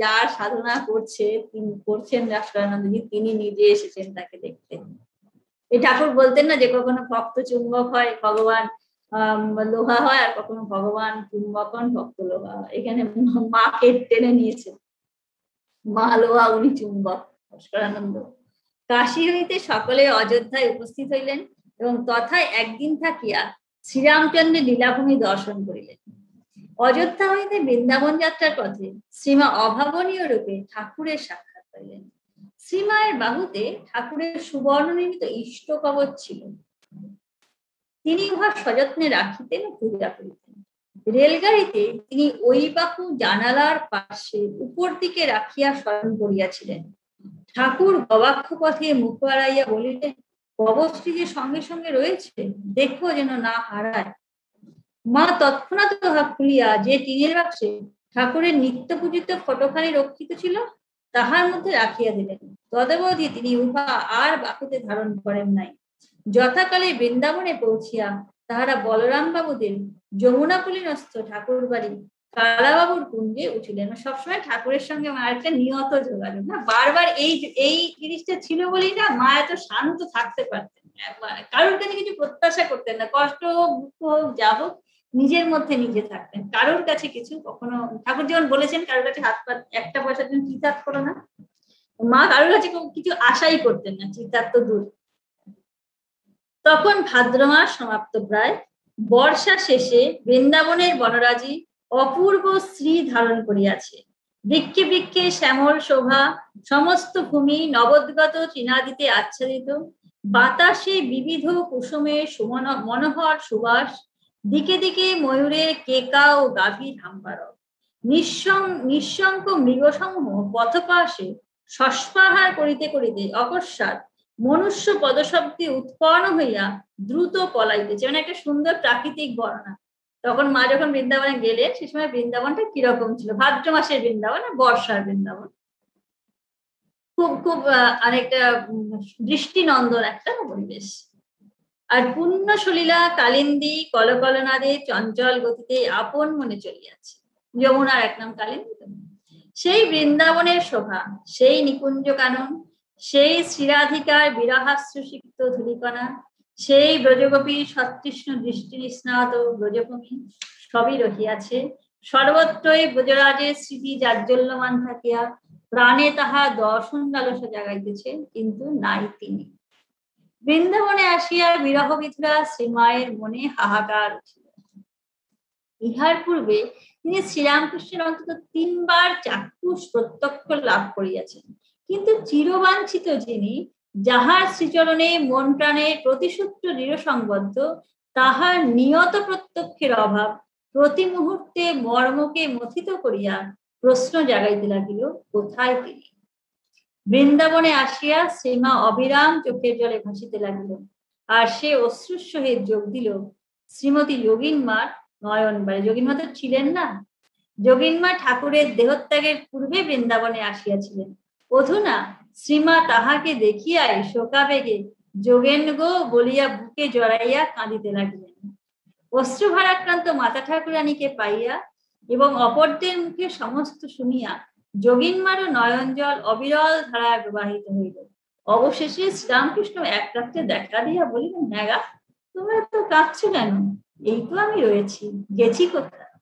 যার সাধনা করছেন ভাস্করানন্দজি, তিনি নিজে এসেছেন তাকে দেখতে। এই ঠাকুর বলতেন না যে কখনো ভক্ত চুম্বক হয়, ভগবান লোহা হয়, আর কখনো ভগবান চুম্বক হন, ভক্ত লোহা হয়। এখানে মাকে টেনে নিয়েছে, মা লোহা, উনি চুম্বক ভাস্করানন্দ। কাশী হইতে সকলে অযোধ্যায় উপস্থিত হইলেন এবং তথায় একদিন থাকিয়া শ্রীরামচন্দ্রের লীলাভূমি দর্শন করিলেন। অযোধ্যা হইতে বৃন্দাবন যাত্রার পথে শ্রীমা অভাবনীয় রূপে ঠাকুরের সাক্ষাৎ পাইলেন। শ্রীমায়ের বাহুতে ঠাকুরের সুবর্ণ নির্মিত ইষ্ট কবচ ছিল, তিনি উহা সযত্নে রাখিতেন ও পূজা করিতেন। রেলগাড়িতে তিনি ওই বাহু জানালার পাশে উপর দিকে রাখিয়া স্মরণ করিয়াছিলেন। ঠাকুর গবাক্ষ পথে মুখ বাড়াইয়া বলিলেন, কবচটি যে সঙ্গে সঙ্গে রয়েছে, দেখো যেন না হারায়। মা তৎক্ষণাৎ উহা খুলিয়া যে টিনের বাক্সে ঠাকুরের নিত্য পূজিত ফটোখানি রক্ষিত ছিল তাহার মধ্যে রাখিয়া দিলেন। তদবধি তিনি উহা আর বাহুতে ধারণ করেন নাই। যথাকালে বৃন্দাবনে পৌঁছিয়া তাহারা বলরাম বাবুদের যমুনাকুলীনস্থ ঠাকুর বাড়ি কালাবাবুর কুঞ্জে উঠিলেন। সবসময় ঠাকুরের সঙ্গে মায়ের একটা নিয়ত যোগাযোগ, না বারবার এই এই জিনিসটা ছিল বলেই না মা এত শান্ত থাকতে পারতেন, কারোর কাছে কিছু প্রত্যাশা করতেন না, কষ্ট হোক দুঃখ হোক যা হোক নিজের মধ্যে নিজে থাকতেন, কারোর কাছে কিছু কখনো, ঠাকুর যেমন বলেছেন কারোর কাছে হাত পা একটা পয়সার জন্য চিৎকার করো না, মা কারোর কাছে কিছু আশাই করতেন না, চিৎকার তো দূর। তখন ভাদ্র মাস সমাপ্ত প্রায়, বর্ষা শেষে বৃন্দাবনের বনরাজি অপূর্ব শ্রী ধারণ করিয়াছে। বৃক্ষে বৃক্ষে শ্যামল শোভা, সমস্ত ভূমি নবোদ্গত তৃণাদিতে আচ্ছাদিত, বাতাসে বিবিধ কুসুমের মনোহর সুবাস, দিকে দিকে ময়ূরের কেকা ও গাভীর হাম্পারক, নিঃশঙ্ক মৃগসমূহ পথপাশে সস্পাহার করিতে করিতে অকস্মাৎ মনুষ্য পদশব্দে উৎপন্ন হইয়া দ্রুত পলাইতেছে, মানে একটা সুন্দর প্রাকৃতিক বর্ণনা। তখন মা যখন বৃন্দাবনে গেলে সে সময় বৃন্দাবনটা কিরকম ছিল, ভাদ্র মাসের বৃন্দাবন, বর্ষার বৃন্দাবন, খুব খুব অনেকটা দৃষ্টিনন্দন একটা পরিবেশ। আর পূর্ণ সলীলা কালিন্দী কলকলনাদে চঞ্চল গতিতে আপন মনে চলিয়াছে। যমুনার এক নাম কালিন্দী। সেই বৃন্দাবনের শোভা, সেই নিকুঞ্জ কানন, সেই শ্রীরাধিকার বিরহাশ্রুসিক্ত ধূলিকণা, সেই ব্রজগোপীর সতৃষ্ণ দৃষ্টি নিস্নাত ব্রজভূমি সবই রহিয়াছে। সর্বত্রই ব্রজরাজের স্মৃতি জাজ্জল্যমান থাকিয়া প্রাণে তাহা দর্শন লালসা জাগাইতেছে, কিন্তু নাই তিনি। বৃন্দাবনে আসিয়া বিরহ বিধুরা শ্রীমায়ের মনে হাহাকার উঠিল। ইহার পূর্বে তিনি শ্রীরামকৃষ্ণের অন্তত 3 বার চাক্ষুষ প্রত্যক্ষ লাভ করিয়াছেন, কিন্তু চিরবাঞ্ছিত যিনি, যাহার শ্রীচরণে মন প্রাণের প্রতিসূত্র দৃঢ়সংবদ্ধ, তাহার নিয়ত প্রত্যক্ষের অভাব প্রতি মুহূর্তে মর্মকে মথিত করিয়া প্রশ্ন জাগাইতে লাগিল, কোথায় তিনি। বৃন্দাবনে আসিয়া শ্রীমা অবিরাম চোখের জলে ভাসিতে লাগিল, আর সে অশ্রুর সহিত যোগ দিল শ্রীমতী যোগিনমার নয়নবারে। যোগিনমা তো ছিলেন না, যোগিনমা ঠাকুরের দেহত্যাগের পূর্বে বৃন্দাবনে আসিয়াছিলেন। অধুনা শ্রীমা তাহাকে দেখিয়াই শোকাবেগে যোগেন গো বলিয়া বুকে জড়াইয়া কাঁদিতে লাগিলেন। অশ্রুভারাক্রান্ত মাতা ঠাকুরানীকে পাইয়া এবং অপরদের মুখে সমস্ত শুনিয়া যোগিনমারও নয়ন জল অবিরল ধারায় প্রবাহিত হইল। অবশেষে শ্রীরামকৃষ্ণ এক রাত্রে দেখা দিয়া বলিলেন, হ্যাঁ তোমরা তো কাঁদছো কেন? এই তো আমি রয়েছি, গেছি কোথায়?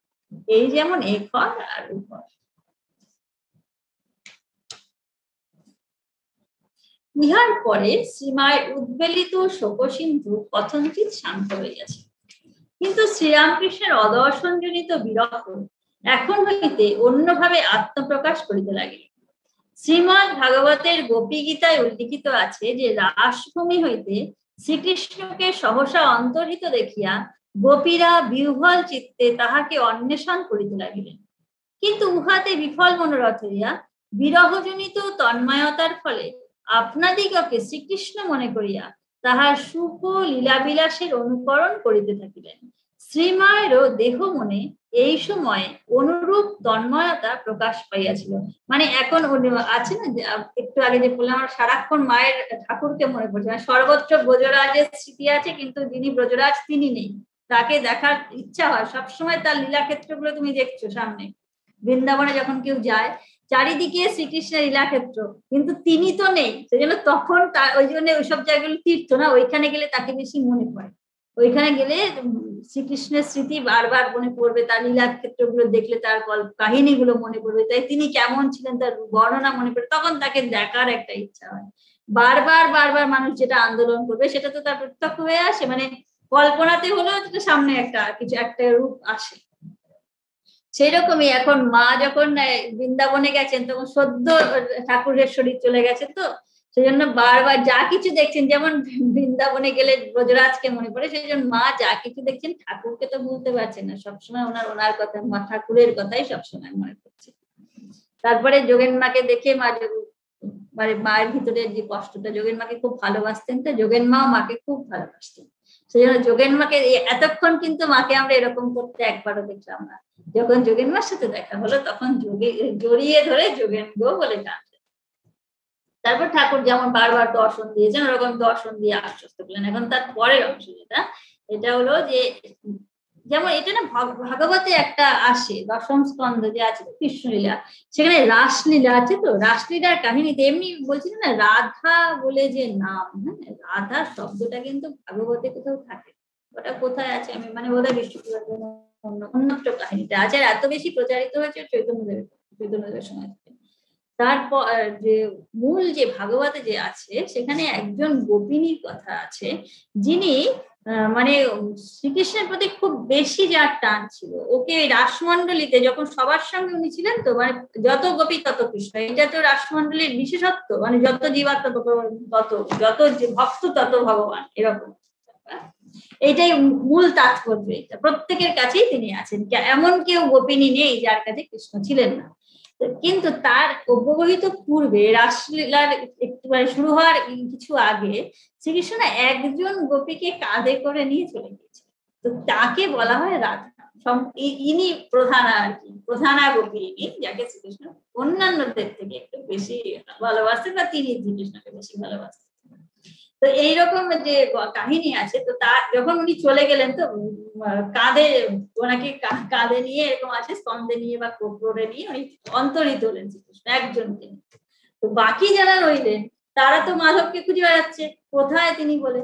এই যেমন এ ঘর আর ও ঘর। ইহার পরে শ্রীমায়ের উদ্বেলিত শোকসিন্ধু কথঞ্চিত শান্ত হইয়াছে, কিন্তু শ্রীরামকৃষ্ণের অদর্শনজনিত বিরহ এখন হইতে অন্যভাবে আত্মপ্রকাশ করিতে লাগিল। শ্রীমদ ভাগবতের গোপী গীতায় উল্লিখিত আছে যে রাসভূমি হইতে শ্রীকৃষ্ণকে সহসা অন্তর্হিত দেখিয়া গোপীরা বিহ্বল চিত্তে তাহাকে অন্বেষণ করিতে লাগিলেন, কিন্তু উহাতে বিফল মনোরথ হইয়া বিরহজনিত তন্ময়তার ফলে আপনাদিগকে শ্রীকৃষ্ণ মনে করিয়া তাহার সুখ লীলাবিলাসের অনুকরণ করিতে থাকিলেন। শ্রীমায়েরও দেহ মনে এই সময় অনুরূপ তন্ময়তা প্রকাশ পাইয়াছিল। মানে এখন আছে না, একটু আগে যে বললাম, আমরা সারাক্ষণ মায়ের ঠাকুরকে মনে পড়ছে, মানে সর্বত্র ব্রজরাজের স্মৃতি আছে, কিন্তু যিনি ব্রজরাজ তিনি নেই, তাকে দেখার ইচ্ছা হয় সবসময়। তার লীলাক্ষেত্রগুলো তুমি দেখছো সামনে, বৃন্দাবনে যখন কেউ যায় চারিদিকে শ্রীকৃষ্ণের লীলাক্ষেত্র, কিন্তু তিনি তো নেই, সেজন্য তখন ওই জন্য ওইসব জায়গাগুলো তীর্থ না, ওইখানে গেলে তাকে বেশি মনে পড়ে। ওইখানে গেলে শ্রীকৃষ্ণের স্মৃতি বারবার মনে পড়বে, তার লীলাক্ষেত্রগুলো দেখলে তার কাহিনীগুলো মনে পড়বে, তাই তিনি কেমন ছিলেন তার বর্ণনা মনে পড়ে, তখন তাকে দেখার একটা ইচ্ছা হয়। বারবার বারবার মানুষ যেটা আন্দোলন করবে সেটা তো তার প্রত্যক্ষ হয়ে আসে, মানে কল্পনাতে হলেও সামনে একটা কিছু একটা রূপ আসে। সেইরকমই এখন মা যখন বৃন্দাবনে গেছেন তখন সদ্য ঠাকুরের শরীর চলে গেছে, তো সেই জন্য বারবার যা কিছু দেখছেন, যেমন বৃন্দাবনে গেলে ব্রজরাজকে মনে পড়ে, সেই জন্য মা যা কিছু দেখছেন ঠাকুরকে তো ভুলতে পারছেন না, সবসময় ওনার কথা, মা ঠাকুরের কথাই সবসময় মনে পড়ছে। তারপরে যোগেন মাকে দেখে মানে মায়ের ভিতরে যে কষ্টটা, যোগেন মাকে খুব ভালোবাসতেন, তো যোগেন মাও মাকে খুব ভালোবাসতেন, সেই জন্য যোগেন মাকে এতক্ষণ কিন্তু মাকে আমরা এরকম করতে একবারও দেখলাম না। যখন যোগেন মার সাথে দেখা হলো তখন জড়িয়ে ধরে যোগেন গো বলে কাঁদলেন। তারপর ঠাকুর যেমন বারবার দর্শন দিয়েছেন ওরকম দর্শন দিয়ে আশ্বস্ত করলেন। এখন তার পরের অংশ যেটা, এটা হলো যে যেমন এটা না ভাগবতে একটা আসে, দশম স্কন্ধ যে আছে কৃষ্ণলীলা, সেখানে রাসলীলা আছে। তো রাসলীলার কাহিনীতে এমনি বলছিলেন না, রাধা বলে যে নাম, হ্যাঁ, রাধা শব্দটা কিন্তু ভাগবতে কোথাও থাকে, ওটা কোথায় আছে আমি মানে বোধহয় বিষ্ণু অন্যত্র কাহিনীটা আছে, আর এত বেশি প্রচারিত হয়েছে চৈতন্যদেবের সময়। তারপর যে মূল যে ভাগবতে যে আছে সেখানে একজন গোপিনীর কথা আছে, যিনি মানে শ্রীকৃষ্ণের প্রতি খুব বেশি যার টান ছিল। ওকে রাসমণ্ডলীতে যখন সবার সঙ্গে উনি ছিলেন, তো মানে যত গোপী তত কৃষ্ণ, এটা তো রাসমণ্ডলীর বিশেষত্ব, মানে যত জীবাত্মা তত, যত ভক্ত তত ভগবান, এরকম এইটাই মূল তাৎপর্য। প্রত্যেকের কাছেই তিনি আছেন, এমন কেউ গোপিনী নেই যার কাছে কৃষ্ণ ছিলেন না। কিন্তু তার অব্যবহিত পূর্বে, রাসলীলার একটুবারে শুরু হওয়ার কিছু আগে, শ্রীকৃষ্ণ একজন গোপীকে কাঁধে করে নিয়ে চলে গিয়েছে। তো তাকে বলা হয় রাধা। ইনি প্রধানা আর কি, প্রধানা গোপী ইনি, যাকে শ্রীকৃষ্ণ অন্যান্যদের থেকে একটু বেশি ভালোবাসতেন, বা তিনি শ্রীকৃষ্ণকে বেশি ভালোবাসতেন। তো এইরকম যে কাহিনী আছে। তো তার যখন উনি চলে গেলেন, তো কাঁধে ওনাকে কাঁধে নিয়ে এরকম আছে, স্কন্ধে নিয়ে বা কোপরে নিয়ে উনি অন্তরিত হলেন শ্রীকৃষ্ণ একজনকে। তো বাকি যারা রইলেন তারা তো মাধবকে খুঁজে বেড়াচ্ছে, কোথায় তিনি বলে।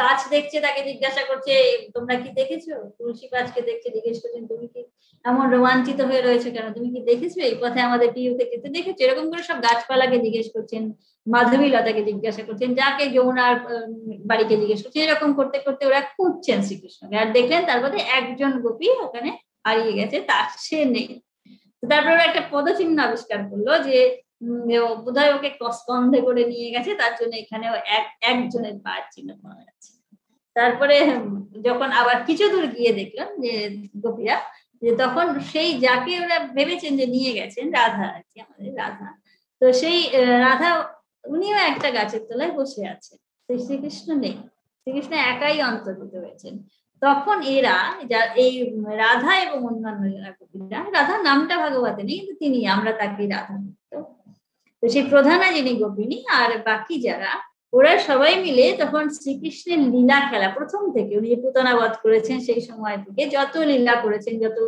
গাছ দেখছে, তাকে জিজ্ঞাসা করছে তোমরা কি দেখেছো, তুলসী গাছকে দেখছে, জিজ্ঞেস করছেন তুমি কি এমন রোমাঞ্চিত হয়ে রয়েছে কেন, তুমি কি দেখেছো এই পথে আমাদের পিউকে যেতে দেখেছো, এরকম করে সব গাছপালাকে জিজ্ঞেস করছেন, মাধবী লতাকে জিজ্ঞাসা করছেন, যাকে যমুনার বাড়িকে জিজ্ঞেস করছেন, এরকম করতে করতে ওরা খুঁজছেন শ্রীকৃষ্ণকে। আর দেখলেন তারপরে একজন গোপী ওখানে হারিয়ে গেছে, তার সে নেই। তারপরে ওরা একটা পদচিহ্ন আবিষ্কার করলো যে বোধহয় ওকে স্কন্ধে করে নিয়ে গেছে, তার জন্য এখানে একজনের পায়ের চিহ্ন পাওয়া যাচ্ছে। তারপরে যখন আবার কিছু দূর গিয়ে দেখলাম যে গোপীরা, যে তখন সেই যাকে ওরা ভেবেছেন যে নিয়ে গেছেন, রাধা আর কি, আমাদের রাধা, তো সেই রাধা উনিও একটা গাছের তলায় বসে আছে, শ্রীকৃষ্ণ নেই, শ্রীকৃষ্ণ একাই অন্তর্হিত হয়েছেন। তখন এরা এই রাধা এবং অন্যান্য যারা গোপীরা, রাধার নামটা ভাগবতে নেই কিন্তু তিনি, আমরা তাকে রাধা, তো সেই প্রধানা যিনি গোপিনী আর বাকি যারা, ওরা সবাই মিলে তখন শ্রীকৃষ্ণের লীলা খেলা প্রথম থেকে, উনি পুতনা বধ করেছেন সেই সময় থেকে যত লীলা করেছেন, যত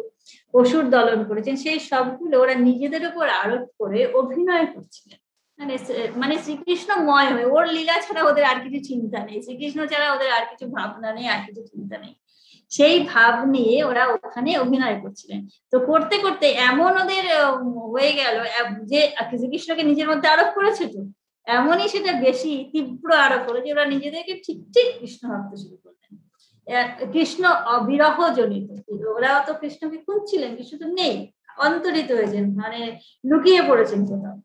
অসুর দলন করেছেন, সেই সবগুলো ওরা নিজেদের উপর আরোপ করে অভিনয় করছিলেন। মানে শ্রীকৃষ্ণময় হয়ে, ওর লীলা ছাড়া ওদের আর কিছু চিন্তা নেই, শ্রীকৃষ্ণ ছাড়া ওদের আর কিছু ভাবনা নেই, আর কিছু চিন্তা নেই, সেই ভাব নিয়ে ওরা ওখানে অভিনয় করছিলেন। তো করতে করতে এমন ওদের হয়ে গেল যে শ্রীকৃষ্ণকে নিজের মধ্যে আরোপ করেছে, তো এমনই সেটা বেশি তীব্র আরোপ হলো যে ওরা নিজেদেরকে ঠিক ঠিক কৃষ্ণ ভাবতে শুরু করলেন। কৃষ্ণ অবিরহ জনিত, ওরাও তো কৃষ্ণকে খুঁজছিলেন, কৃষ্ণ তো নেই, অন্তরিত হয়েছেন, মানে লুকিয়ে পড়েছেন কোথাও,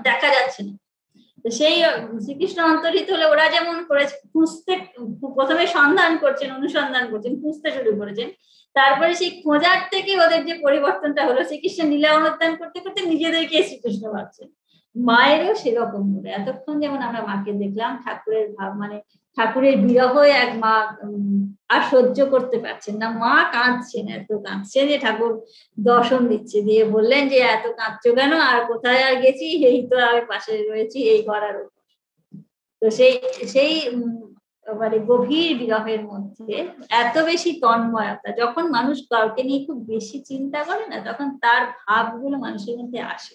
দেখা যাচ্ছে না। সেই শ্রীকৃষ্ণ অন্তর্হিত হলে ওরা যেমন করেছে, খুঁজতে প্রথমে সন্ধান করছেন, অনুসন্ধান করছেন, খুঁজতে শুরু করেছেন, তারপরে সেই খোঁজার থেকে ওদের যে পরিবর্তনটা হলো, শ্রীকৃষ্ণ লীলা অনুধান করতে করতে নিজেদেরকে শ্রীকৃষ্ণ ভাবছেন। মায়েরও সেরকম হলো, এতক্ষণ যেমন আমরা মাকে দেখলাম ঠাকুরের ভাব, মানে ঠাকুরের বিরহ এক মা আর সহ্য করতে পারছেন না, মা কাঁদছেন, এত কাঁদছেন যে ঠাকুর দর্শন দিচ্ছে, দিয়ে বললেন যে এত কাঁদছো কেন, আর কোথায় আর গেছি, এই তো আমি পাশে রয়েছি এই ঘরের উপর। তো সেই সেই মানে গভীর বিরহের মধ্যে এত বেশি তন্ময়তা, যখন মানুষ কাউকে নিয়ে খুব বেশি চিন্তা করে না, তখন তার ভাবগুলো মানুষের মধ্যে আসে।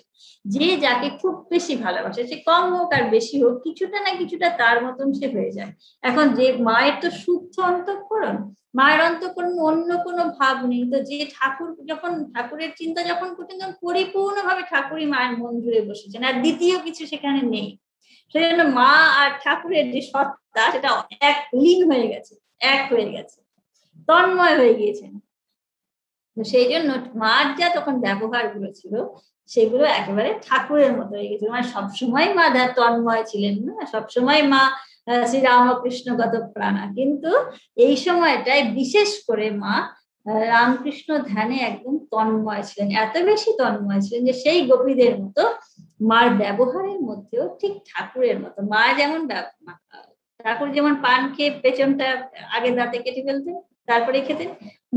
যে যাকে খুব বেশি ভালোবাসে, সে কম হোক আর বেশি হোক, কিছুটা না কিছুটা তার মতন সে হয়ে যায়। এখন যে মায়ের তো শুদ্ধ অন্তঃকরণ, মায়ের অন্তঃকরণ অন্য কোনো ভাব নেই, তো যে ঠাকুর যখন ঠাকুরের চিন্তা যখন করতেন, তখন পরিপূর্ণভাবে ঠাকুরই মায়ের মন জুড়ে বসেছেন, আর দ্বিতীয় কিছু সেখানে নেই। সেই জন্য মা আর ঠাকুরের যে সত্তা, সেটা এক লীন হয়ে গেছে, এক হয়ে গেছে, তন্ময় হয়ে গিয়েছেন। সেই জন্য মার যা তখন ব্যবহার গুলো ছিল, সেগুলো একেবারে ঠাকুরের মতো হয়ে গেছিল। মানে সবসময় মা তন্ময় ছিলেন না, সবসময় মা শ্রী রামকৃষ্ণগত প্রাণা, কিন্তু এই সময়টায় বিশেষ করে মা রামকৃষ্ণ ধ্যানে একদম তন্ময় ছিলেন, এত বেশি তন্ময় ছিলেন যে সেই গোপীদের মতো মার ব্যবহারের মধ্যেও ঠিক ঠাকুরের মতো। মা যেমন ঠাকুর যেমন পান খেয়ে পেছনটা আগে দাঁতে কেটে ফেলতেন তারপরে খেতেন,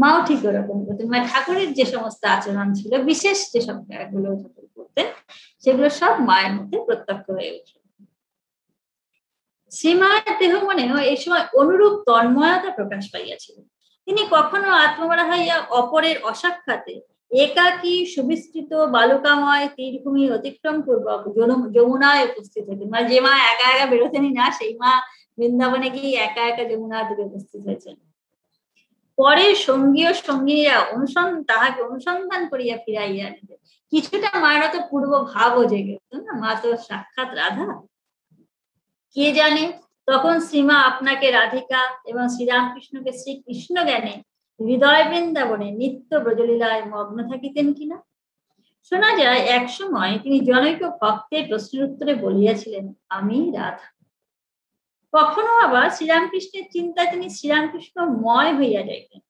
মাও ঠিক ওরকম করতেন। মানে ঠাকুরের যে সমস্ত আচরণ ছিল, বিশেষ যে সব গুলো ঠাকুর করতেন, সেগুলো সব মায়ের মধ্যে প্রত্যক্ষ হয়ে উঠল। শ্রীমায়ের দেহ মনেও এই সময় অনুরূপ তন্ময়তা প্রকাশ পাইয়াছিল। তিনি কখনো আত্মমরা হইয়া অপরের অসাক্ষাতে একাকী সুবিস্তৃত বালুকাময় তীরভূমি অতিক্রম পূর্বক যমুনায় উপস্থিত হতেন। মানে যে মা একা একা বেরোতেনই না, সেই মা বৃন্দাবনে গিয়ে একা একা যমুনা তীরে উপস্থিত হয়েছেন। পরে সঙ্গী ও সঙ্গীরা তাহাকে অনুসন্ধান করিয়া ফিরাইয়া আনিতেন। কিছুটা মায়ের তো পূর্ব ভাবও জেগে না, মা তো সাক্ষাৎ রাধা। কে জানে তখন শ্রীমা আপনাকে রাধিকা এবং শ্রীরামকৃষ্ণকে শ্রীকৃষ্ণ জ্ঞানে হৃদয় বৃন্দাবনে নিত্য ব্রজলীলায় মগ্ন থাকিতেন কিনা। শোনা যায় এক সময় তিনি জনৈক ভক্তের প্রশ্নের উত্তরে বলিয়াছিলেন, আমি রাধা। কখনো আবার শ্রীরামকৃষ্ণের চিন্তায় তিনি শ্রীরামকৃষ্ণময় হইয়া যাইতেন।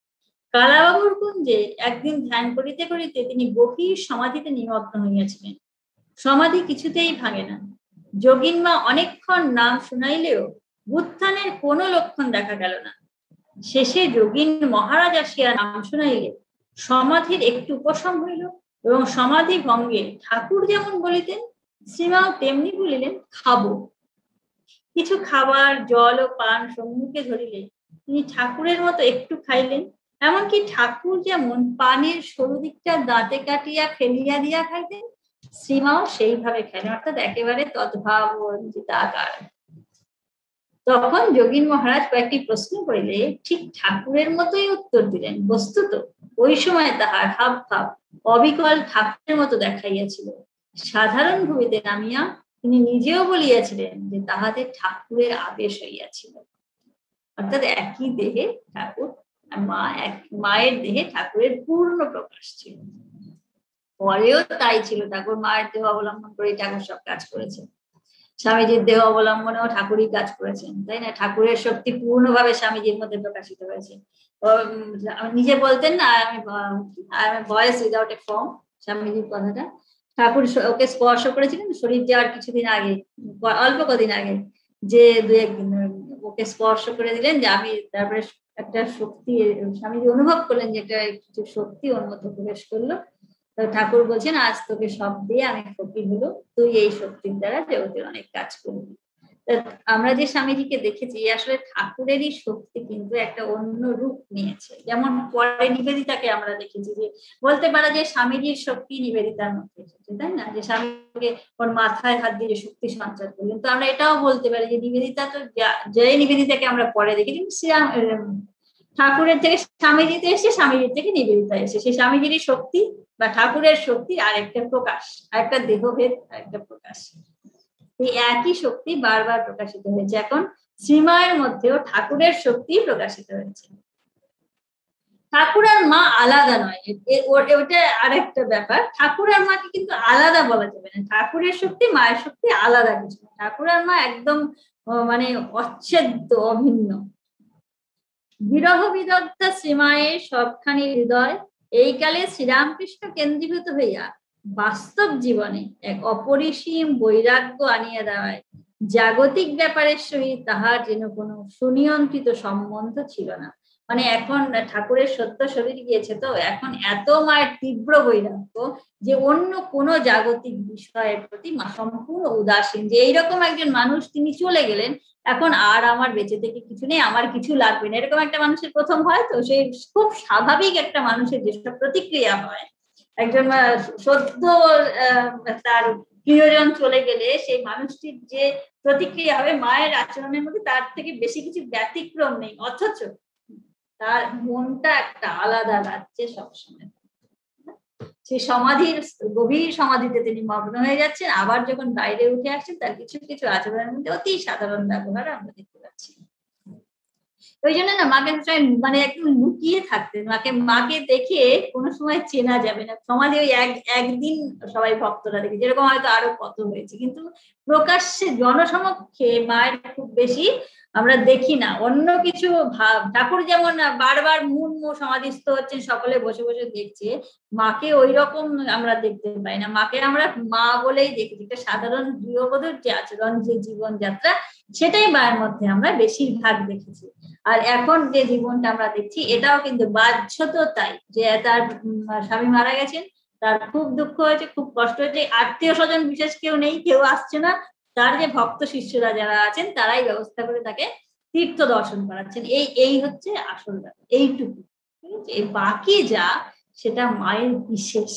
কালাবাবুর কুঞ্জে একদিন ধ্যান করিতে করিতে তিনি গভীর সমাধিতে নিমগ্ন হইয়াছিলেন। সমাধি কিছুতেই ভাঙে না। যোগিনমা অনেকক্ষণ নাম শুনাইলেও উত্থানের কোনো লক্ষণ দেখা গেল না। শেষে যোগিন মহারাজ আসিয়া নাম শুনাইলে সমাধির একটু উপশম হইল এবং সমাধি ভঙ্গে ঠাকুর যেমন বলিতেন শ্রীমাও তেমনি বলিলেন, খাবো। কিছু খাবার জল ও পান সম্মুখে ধরিলে তিনি ঠাকুরের মতো একটু খাইলেন। এমনকি ঠাকুর যেমন পানের সরু দিকটা দাঁতে কাটিয়া ফেলিয়া দিয়া খাইতেন, শ্রীমাও সেইভাবে খেলেন, অর্থাৎ একেবারে তদ্ভাব আকার। তখন যোগীন মহারাজ কয়েকটি প্রশ্ন করিলে ঠিক ঠাকুরের মতোই উত্তর দিলেন। বস্তুত ওই সময় তাহার হাব ভাব অবিকল ঠাকুরের মতো দেখাইয়াছিল। সাধারণ ভূমিতে নামিয়া তিনি নিজেও বলিয়াছিলেন যে তাহাতে ঠাকুরের আবেশ হইয়াছিল। অর্থাৎ একই দেহে ঠাকুর আর মায়ের দেহে ঠাকুরের পূর্ণ প্রকাশ ছিল। পরেও তাই ছিল, ঠাকুর মায়ের দেহ অবলম্বন করে ঠাকুর সব কাজ করেছেন। স্বামীজির দেহ অবলম্বনেও ঠাকুরই কাজ করেছেন, তাই না? ঠাকুরের শক্তি পূর্ণভাবে স্বামীজির মধ্যে প্রকাশিত হয়েছে। নিজে বলতেন না, আমি ভয়েস উইদাউট এ ফর্ম, স্বামীজির কথাটা। ঠাকুর ওকে স্পর্শ করেছিলেন শরীর যাওয়ার কিছুদিন আগে, অল্প কদিন আগে, যে দু একদিন ওকে স্পর্শ করে দিলেন যে আমি, তারপরে একটা শক্তি স্বামীজি অনুভব করলেন যে একটা কিছু শক্তি ওর মধ্যে প্রবেশ করলো। ঠাকুর বলছেন, আজ তোকে সব দিয়ে আমি ফকির হলো, তুই এই শক্তির দ্বারা জগতের অনেক কাজ করবি। আমরা যে স্বামীজিকে দেখেছি আসলে ঠাকুরেরই শক্তি কিন্তু একটা অন্য রূপ নিয়েছে। যেমন পরে নিবেদিতাকে আমরা দেখেছি, যে বলতে পারে যে স্বামীজির শক্তি নিবেদিতার মধ্যে এসেছে, তাই না? যে স্বামীকে ওর মাথায় হাত দিয়ে শক্তি সঞ্চার করলেন। তো আমরা এটাও বলতে পারি যে নিবেদিতা তো, যে নিবেদিতাকে আমরা পরে দেখেছি, শ্রীরাম ঠাকুরের থেকে স্বামীজিতে এসে, স্বামীজির থেকে নিবেদিতা এসে, সেই স্বামীজিরই শক্তি বা ঠাকুরের শক্তি আর একটা প্রকাশ, আরেকটা দেহভেদ, আরেকটা প্রকাশ। এই একই শক্তি বারবার প্রকাশিত হয়েছে। এখন শ্রীমায়ের মধ্যেও ঠাকুরের শক্তি প্রকাশিত হয়েছে। ঠাকুর আর মা আলাদা নয়, ওটা আরেকটা ব্যাপার। ঠাকুর আর মাকে কিন্তু আলাদা বলা যাবে না। ঠাকুরের শক্তি, মায়ের শক্তি আলাদা কিছু না। ঠাকুর আর মা একদম মানে অচ্ছেদ্য, অভিন্ন। বিরহ বিদগ্ধা শ্রীমায়ের সবখানি হৃদয় এই কালে শ্রীরামকৃষ্ণ কেন্দ্রীভূত হইয়া বাস্তব জীবনে এক অপরিসীম বৈরাগ্য আনিয়া দেওয়ায় জাগতিক ব্যাপারের সহিত তাহার যেন কোনো সুনিয়ন্ত্রিত সম্বন্ধ ছিল না। মানে এখন ঠাকুরের সত্য শরীর গিয়েছে, তো এখন এত মায়ের তীব্র বৈরাগ্য যে অন্য কোনো জাগতিক বিষয়ের প্রতি সম্পূর্ণ উদাসীন, যে এইরকম একজন মানুষ তিনি চলে গেলেন, এখন আর আমার বেঁচে থেকে কিছু নেই, আমার কিছু লাগবে না, এরকম একটা মানুষের প্রথম হয়। তো সেই খুব স্বাভাবিক একটা মানুষের যেসব প্রতিক্রিয়া হয়, একজন সদ্য তার প্রিয়জন চলে গেলে সেই মানুষটির যে প্রতিক্রিয়া হবে মায়ের আচরণের মধ্যে, তার থেকে বেশি কিছু ব্যতিক্রম নেই, অথচ তার মনটা একটা আলাদা রাজ্যে সবসময়। সেই সমাধির, গভীর সমাধিতে তিনি মগ্ন হয়ে যাচ্ছেন, আবার যখন বাইরে উঠে আসছেন তার কিছু কিছু আচরণের মধ্যে অতি সাধারণ ব্যবহার আমরা দেখতে পাচ্ছি। ওই জন্য না মাকে মানে একটু লুকিয়ে থাকতেন। মাকে দেখে কোনো সময় চেনা যাবে না। সমাধি ওই একদিন সবাই ভক্তরা দেখে, যেরকম হয়তো আরো কত হয়েছে, কিন্তু প্রকাশ্যে জনসমক্ষে মায়ের খুব বেশি আমরা দেখি না। অন্য কিছু ঠাকুর যেমন বারবার সমাধিস্থ হচ্ছেন, সকলে বসে বসে দেখছে, মাকে ওই রকম আমরা দেখতে পাই না। মাকে আমরা মা বলেই দেখি, একটা সাধারণ গৃহবধূর যে আচরণ, যে জীবনযাত্রা, সেটাই মায়ের মধ্যে আমরা বেশিরভাগ দেখেছি। আর এখন যে জীবনটা আমরা দেখছি এটাও কিন্তু বাধ্যত তাই, যে তার স্বামী মারা গেছেন, তার খুব দুঃখ হয়েছে, খুব কষ্ট হয়েছে, আত্মীয় স্বজন বিশেষ কেউ নেই, কেউ আসছে না, তার যে ভক্ত শিষ্যরা যারা আছেন তারাই ব্যবস্থা করে তাকে তীর্থ দর্শন করাচ্ছেন। এই হচ্ছে আসল ব্যাপার, এইটুকু। ঠিক আছে, বাকি যা সেটা মায়ের বিশেষ,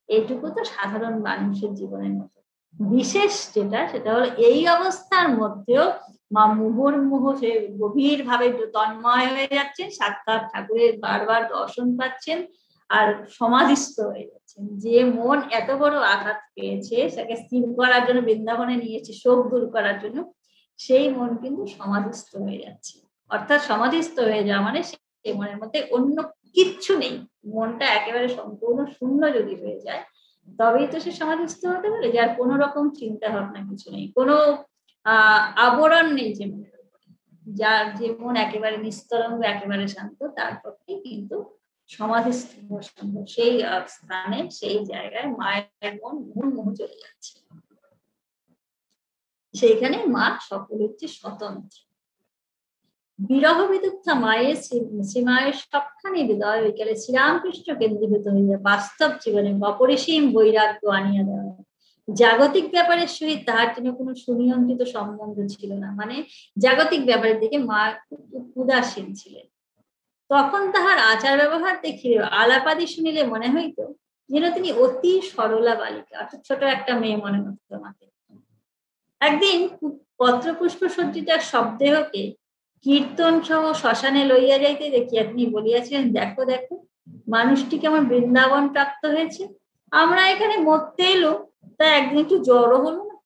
এইটুকু তো সাধারণ মানুষের জীবনের মতো। বিশেষ যেটা সেটা হলো এই অবস্থার মধ্যেও মা মুহুর্মুহু সে গভীর ভাবে তন্ময় হয়ে যাচ্ছেন, সাক্ষাৎ ঠাকুরের বারবার দর্শন পাচ্ছেন আর সমাধিস্থ হয়ে যাচ্ছেন। যে মন এত বড় আঘাত পেয়েছে, সেটাকে স্থির করার জন্য বৃন্দাবনে নিয়েছে, শোক দূর করার জন্য, সেই মন কিন্তু সমাধিস্থ হয়ে যাচ্ছে। অর্থাৎ সমাধিস্থ হয়ে যাওয়া মানে সেই মনের মধ্যে অন্য কিচ্ছু নেই, মনটা একেবারে সম্পূর্ণ শূন্য যদি হয়ে যায়, তবেই তো সে সমাধিস্থ হতে পারে, যার কোনো রকম চিন্তা ভাবনা কিছু নেই, কোনো আবরণ নেই যে মনের উপরে। যার যে মন একেবারে নিস্তরঙ্গ, একেবারে শান্ত, তার পক্ষে কিন্তু সমাধিস্থ হওয়া সম্ভব। সেই স্থানে, সেই জায়গায় মায়ের মন মুহুর্মুহু চলে যাচ্ছে, সেইখানে মা সকল হচ্ছে স্বতন্ত্র। বিরহ বিদুগ্ধা মায়ের শ্রীমায়ের সবখানি হৃদয় বিকালে শ্রীরামকৃষ্ণ কেন্দ্রীভূত হইয়া বাস্তব জীবনে অপরিসীম বৈরাগ্য আনিয়া দেওয়া। জাগতিক ব্যাপারের সহিত তাহার জন্য কোনো সুনিয়ন্ত্রিত সম্বন্ধ ছিল না, মানে জাগতিক ব্যাপারের দিকে মা উদাসীন ছিলেন। তখন তাহার আচার ব্যবহার দেখিলে, আলাপাদি শুনিলে মনে হইতো যেন তিনি অতি সরলা বালিকা, অর্থাৎ ছোট একটা মেয়ে মনে হতো আমাকে। একদিন পত্রপুষ্প সজ্জিত এক শবদেহকে কীর্তন সহ শ্মশানে লইয়া যাইতে দেখিয়া তিনি বলিয়াছিলেন, দেখো দেখো মানুষটি কেমন বৃন্দাবন প্রাপ্ত হয়েছে, আমরা এখানে মরতে এলো, তা একদিন একটু জ্বরও হলো না,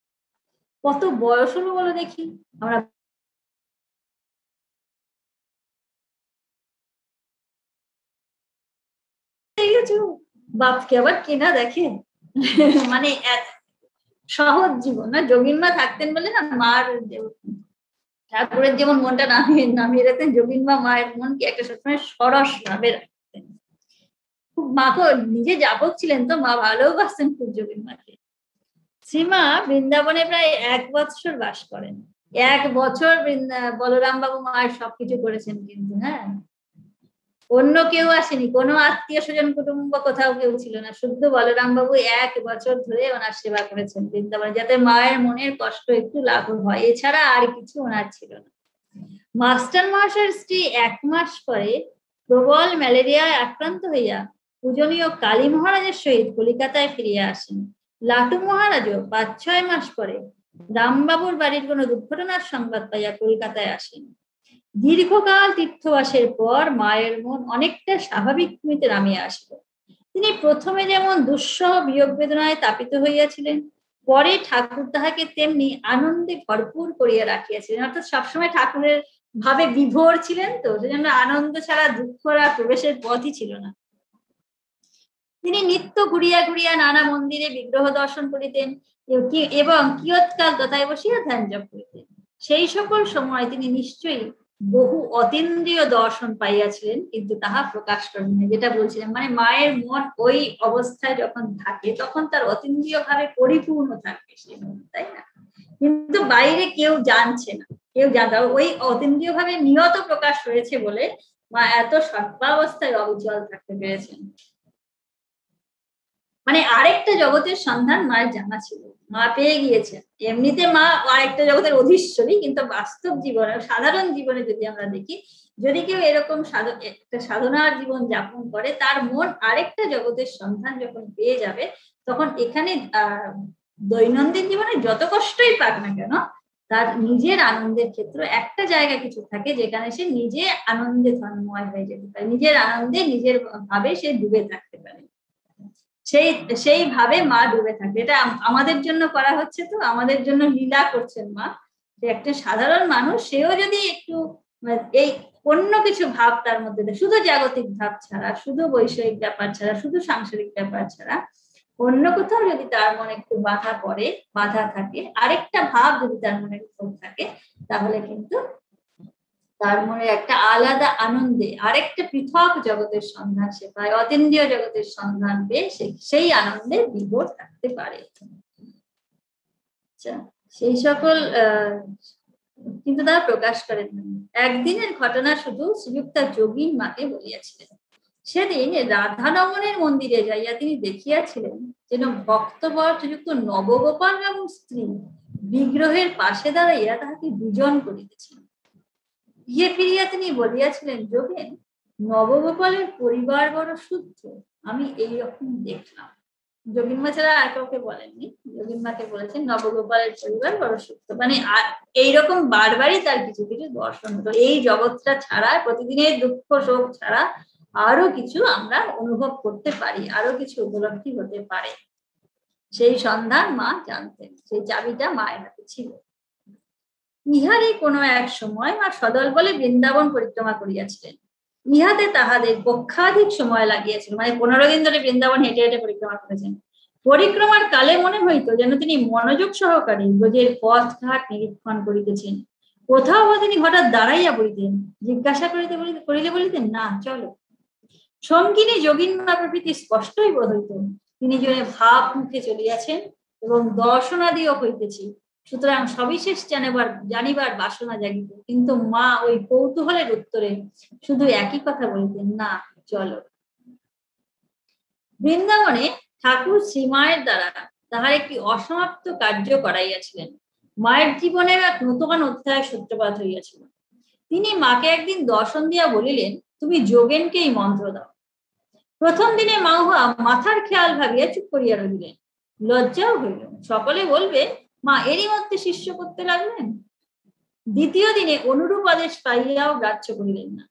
কত বয়স হলো বলো দেখি, আমরা বাপকে আবার কেনা দেখে। মানে সহজ জীবন না, যোগীনমা থাকতেন বলে না, মার ঠাকুরের যেমন মনটা নামিয়ে রাখতেন, যোগীনমা মায়ের মনকে একটা সবসময় সরস ভাবে রাখতেন। খুব মা তো নিজে যাবক ছিলেন, তো মা ভালোবাসতেন খুব যোগীনমাকে। শ্রীমা বৃন্দাবনে প্রায় 1 বছর বাস করেন। 1 বছর বলরাম বাবু মায়ের সবকিছু করেছেন, কিন্তু হ্যাঁ, অন্য কেউ আসেনি, কোনো আত্মীয় স্বজন কুটুম্ব কোথাও কেউ ছিল না, শুদ্ধ বলরাম বাবু 1 বছর ধরে ওনার সেবা করেছেন বৃন্দাবনে, যাতে মায়ের মনের কষ্ট একটু লাঘব হয়, এছাড়া আর কিছু ওনার ছিল না। মাস্টার মহাশয়ের স্ত্রী 1 মাস পরে প্রবল ম্যালেরিয়ায় আক্রান্ত হইয়া পূজনীয় কালী মহারাজের সহিত কলিকাতায় ফিরিয়া আসেন। লাটু মহারাজও 5-6 মাস পরে রামবাবুর বাড়ির কোনো দুর্ঘটনার সংবাদ পাইয়া কলকাতায় আসেন। দীর্ঘকাল তীর্থবাসের পর মায়ের মন অনেকটা স্বাভাবিক ভূমিতে নামিয়া আসিল। তিনি প্রথমে যেমন দুঃসহ বিয়োগ বেদনায় তাপিত হইয়াছিলেন, পরে ঠাকুর তাহাকে তেমনি আনন্দে ভরপুর করিয়া রাখিয়াছিলেন, অর্থাৎ সবসময় ঠাকুরের ভাবে বিভোর ছিলেন, তো সেজন্য আনন্দ ছাড়া দুঃখ আর প্রবেশের পথই ছিল না। তিনি নিত্য ঘুরিয়া ঘুরিয়া নানা মন্দিরে বিগ্রহ দর্শন করিতেন এবং কিয়ৎকাল তথায় বসিয়া ধ্যান জপ করিতেন। সেই সকল সময় তিনি নিশ্চয়ই বহু অতীন্দ্রিয় দর্শন পাইয়াছিলেন, কিন্তু তাহা প্রকাশ করেন না। যেটা বলছিলেন, মানে মায়ের মন ওই অবস্থায় যখন থাকে তখন তার অতীন্দ্রিয় ভাবে পরিপূর্ণ থাকে সেই মন, তাই না? কিন্তু বাইরে কেউ জানছে না, কেউ জানতে, ওই অতীন্দ্রিয় ভাবে নিয়ত প্রকাশ হয়েছে বলে মা এত সর্বাবস্থায় অবিচল থাকতে পেরেছেন। মানে আরেকটা জগতের সন্ধান মায়ের জানা ছিল, মা পেয়ে গিয়েছেন। এমনিতে মা আরেকটা জগতের অধীশ্বরী, কিন্তু বাস্তব জীবনে, সাধারণ জীবনে যদি আমরা দেখি, যদি কেউ এরকম একটা সাধনার জীবন যাপন করে, তার মন আরেকটা জগতের সন্ধান যখন পেয়ে যাবে, তখন এখানে দৈনন্দিন জীবনে যত কষ্টই পাক না কেন, তার নিজের আনন্দের ক্ষেত্রে একটা জায়গা কিছু থাকে যেখানে সে নিজে আনন্দে ধর্মময় হয়ে যেতে পারে, নিজের আনন্দে নিজের ভাবে সে ডুবে থাকতে পারে। সেইভাবে মা ডুবে থাকে। এটা আমাদের জন্য করা হচ্ছে, তো আমাদের জন্য লীলা করছেন মা। যে একটা সাধারণ মানুষ, সেও যদি একটু এই অন্য কিছু ভাব তার মধ্যে, শুধু জাগতিক ভাব ছাড়া, শুধু বৈষয়িক ব্যাপার ছাড়া, শুধু সাংসারিক ব্যাপার ছাড়া অন্য কোথাও যদি তার মনে একটু বাধা থাকে, আরেকটা ভাব যদি তার মনে থাকে, তাহলে কিন্তু তার মনে একটা আলাদা আনন্দে আরেকটা পৃথক জগতের সন্ধান সে পায়, অতীন্দ্রিয় জগতের সন্ধান পেয়ে সেই আনন্দে বিভোর থাকতে পারে। সেই সকল কিন্তু তারা প্রকাশ করেন না। একদিনের ঘটনা শুধু শ্রীযুক্তা যোগীন মাকে বলিয়াছিলেন। সেদিন রাধারমণের মন্দিরে যাইয়া তিনি দেখিয়াছিলেন যেন ভক্তবর শ্রীযুক্ত নবগোপাল বাবুর স্ত্রী বিগ্রহের পাশে দাঁড়াইয়া তাহাকে পূজন করিতেছেন। গিয়ে ফিরিয়া তিনি বলিয়াছিলেন, যোগেন, নবগোপালের পরিবার বড় শুদ্ধ, আমি এইরকম দেখলাম। যোগিনমা ছাড়া আর কাউকে বলেননি, যোগিনমাকে বলেছেন নবগোপালের পরিবার বড় শুদ্ধ, মানে এইরকম বারবারই তার কিছু কিছু দর্শন হতো। এই জগৎটা ছাড়া, প্রতিদিনের দুঃখ শোক ছাড়া আরো কিছু আমরা অনুভব করতে পারি, আরো কিছু উপলব্ধি হতে পারে, সেই সন্ধান মা জানতেন, সেই চাবিটা মায়ের হাতে ছিল। ইহারই কোনো এক সময় মা সদল বলে বৃন্দাবন পরিক্রমা করিয়াছিলেন। ইহাতে তাহাদের পক্ষাধিক সময় লাগিয়েছিল, মানে 15 দিন ধরে বৃন্দাবন হেঁটে হেঁটে পরিক্রমা করেছেন। পরিক্রমার কালে মনে হইতো যেন তিনি মনোযোগ সহকারে ব্রজের পথ ঘাট নিরীক্ষণ করিতেছেন। কোথাও বা তিনি হঠাৎ দাঁড়াইয়া বলিতেন, জিজ্ঞাসা করিলে বলিতেন, না চলো। সঙ্গিনী যোগিনমা প্রভৃতি স্পষ্টই বোধ হইত তিনি জনে ভাব মুখে চলিয়াছেন এবং দর্শনাদিও হইতেছি, সুতরাং সবিশেষ জানিবার বাসনা জাগিত। কিন্তু মা ওই কৌতূহলের উত্তরে শুধু একই কথা বলিতেন, না চলো। বৃন্দাবনে ঠাকুর শ্রীমায়ের দ্বারা তাহার একটি অসমাপ্ত কার্য করাইয়াছিলেন। মায়ের জীবনের এক নতুন অধ্যায়ের সূত্রপাত হইয়াছিল। তিনি মাকে একদিন দর্শন দিয়া বলিলেন, তুমি যোগেনকে এই মন্ত্র দাও। প্রথম দিনে মা উহা মাথার খেয়াল ভাবিয়া চুপ করিয়া রহিলেন। লজ্জাও হইল, সকলে বলবে মা এরই মধ্যে শিষ্য করতে লাগলেন। দ্বিতীয় দিনে অনুরূপ আদেশ পাইয়াও গ্রাহ্য করিলেন না।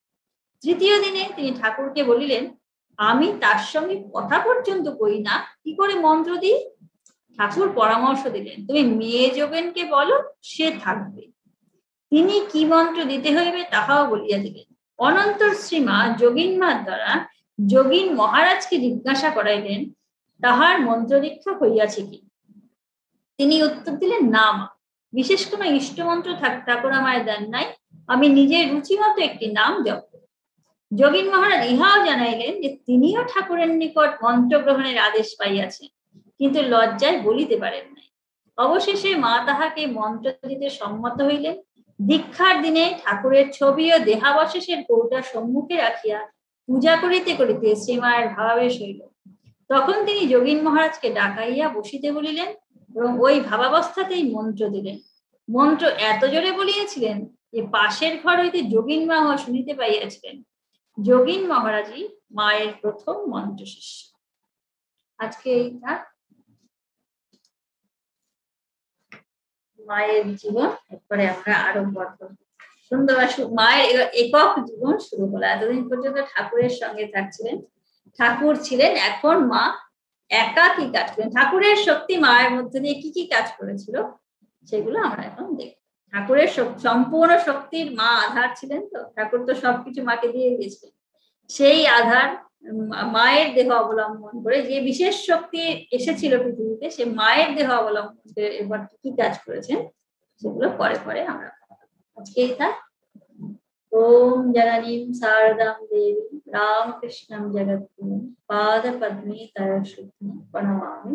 তৃতীয় দিনে তিনি ঠাকুরকে বলিলেন, আমি তার সঙ্গে কথা পর্যন্ত কই না, কি করে মন্ত্র দিই? ঠাকুর পরামর্শ দিলেন, তুমি মেয়ে যোগেনকে বলো, সে থাকবে। তিনি কি মন্ত্র দিতে হইবে তাহাও বলিয়া দিলেন। অনন্তর শ্রীমা যোগিনমার দ্বারা যোগীন মহারাজকে জিজ্ঞাসা করাইলেন, তাহার মন্ত্র দীক্ষা হইয়াছে কি? তিনি উত্তর দিলেন, না মা, বিশেষ কোনো ইষ্টমন্ত্র ঠাকুর আমায় দেন নাই, আমি নিজের রুচি মতো একটি নাম জপ। যোগীন মহারাজ ইহাও জানাইলেন যে তিনিও ঠাকুরের নিকট মন্ত্র গ্রহণের আদেশ পাইয়াছেন, কিন্তু লজ্জায় বলিতে পারেন নাই। অবশেষে মা তাহাকে মন্ত্র দিতে সম্মত হইলেন। দীক্ষার দিনে ঠাকুরের ছবি ও দেহাবশেষের কৌটা সম্মুখে রাখিয়া পূজা করিতে করিতে শ্রীমায়ের ভাবাবেশ হইল। তখন তিনি যোগীন মহারাজকে ডাকাইয়া বসিতে বলিলেন এবং ওই ভাবাবস্থাতেই মন্ত্র দিলেন। মন্ত্র এত জোরে বলিয়াছিলেন যে পাশের ঘর হইতে যোগীন মা শুনিতে পাইয়াছিলেন। যোগীন মহারাজই মায়ের প্রথম মন্ত্র শিষ্য। আজকে এইটা মায়ের জীবন, এরপরে আমরা আরো সুন্দর মায়ের একক জীবন শুরু হলো। এতদিন পর্যন্ত ঠাকুরের সঙ্গে থাকছিলেন, ঠাকুর ছিলেন, এখন মা একা কি কাজ করেন, ঠাকুরের শক্তি মায়ের মধ্যে দিয়ে কি কি কাজ করেছিল সেগুলো আমরা এখন দেখব। ঠাকুরের সম্পূর্ণ শক্তির মা আধার ছিলেন, তো ঠাকুর তো সবকিছু মাকে দিয়ে দিয়েছিলেন। সেই আধার মায়ের দেহ অবলম্বন করে যে বিশেষ শক্তি এসেছিল পৃথিবীতে, সে মায়ের দেহ অবলম্বন করে এবার কি কাজ করেছেন সেগুলো পরে পরে আমরা আজকে এটা ওম জননীম শারদাম দেবী রামকৃষ্ণম জগদ্গুরুম পাদ পদ্মে তয় শুদ্ধি প্রণমামি।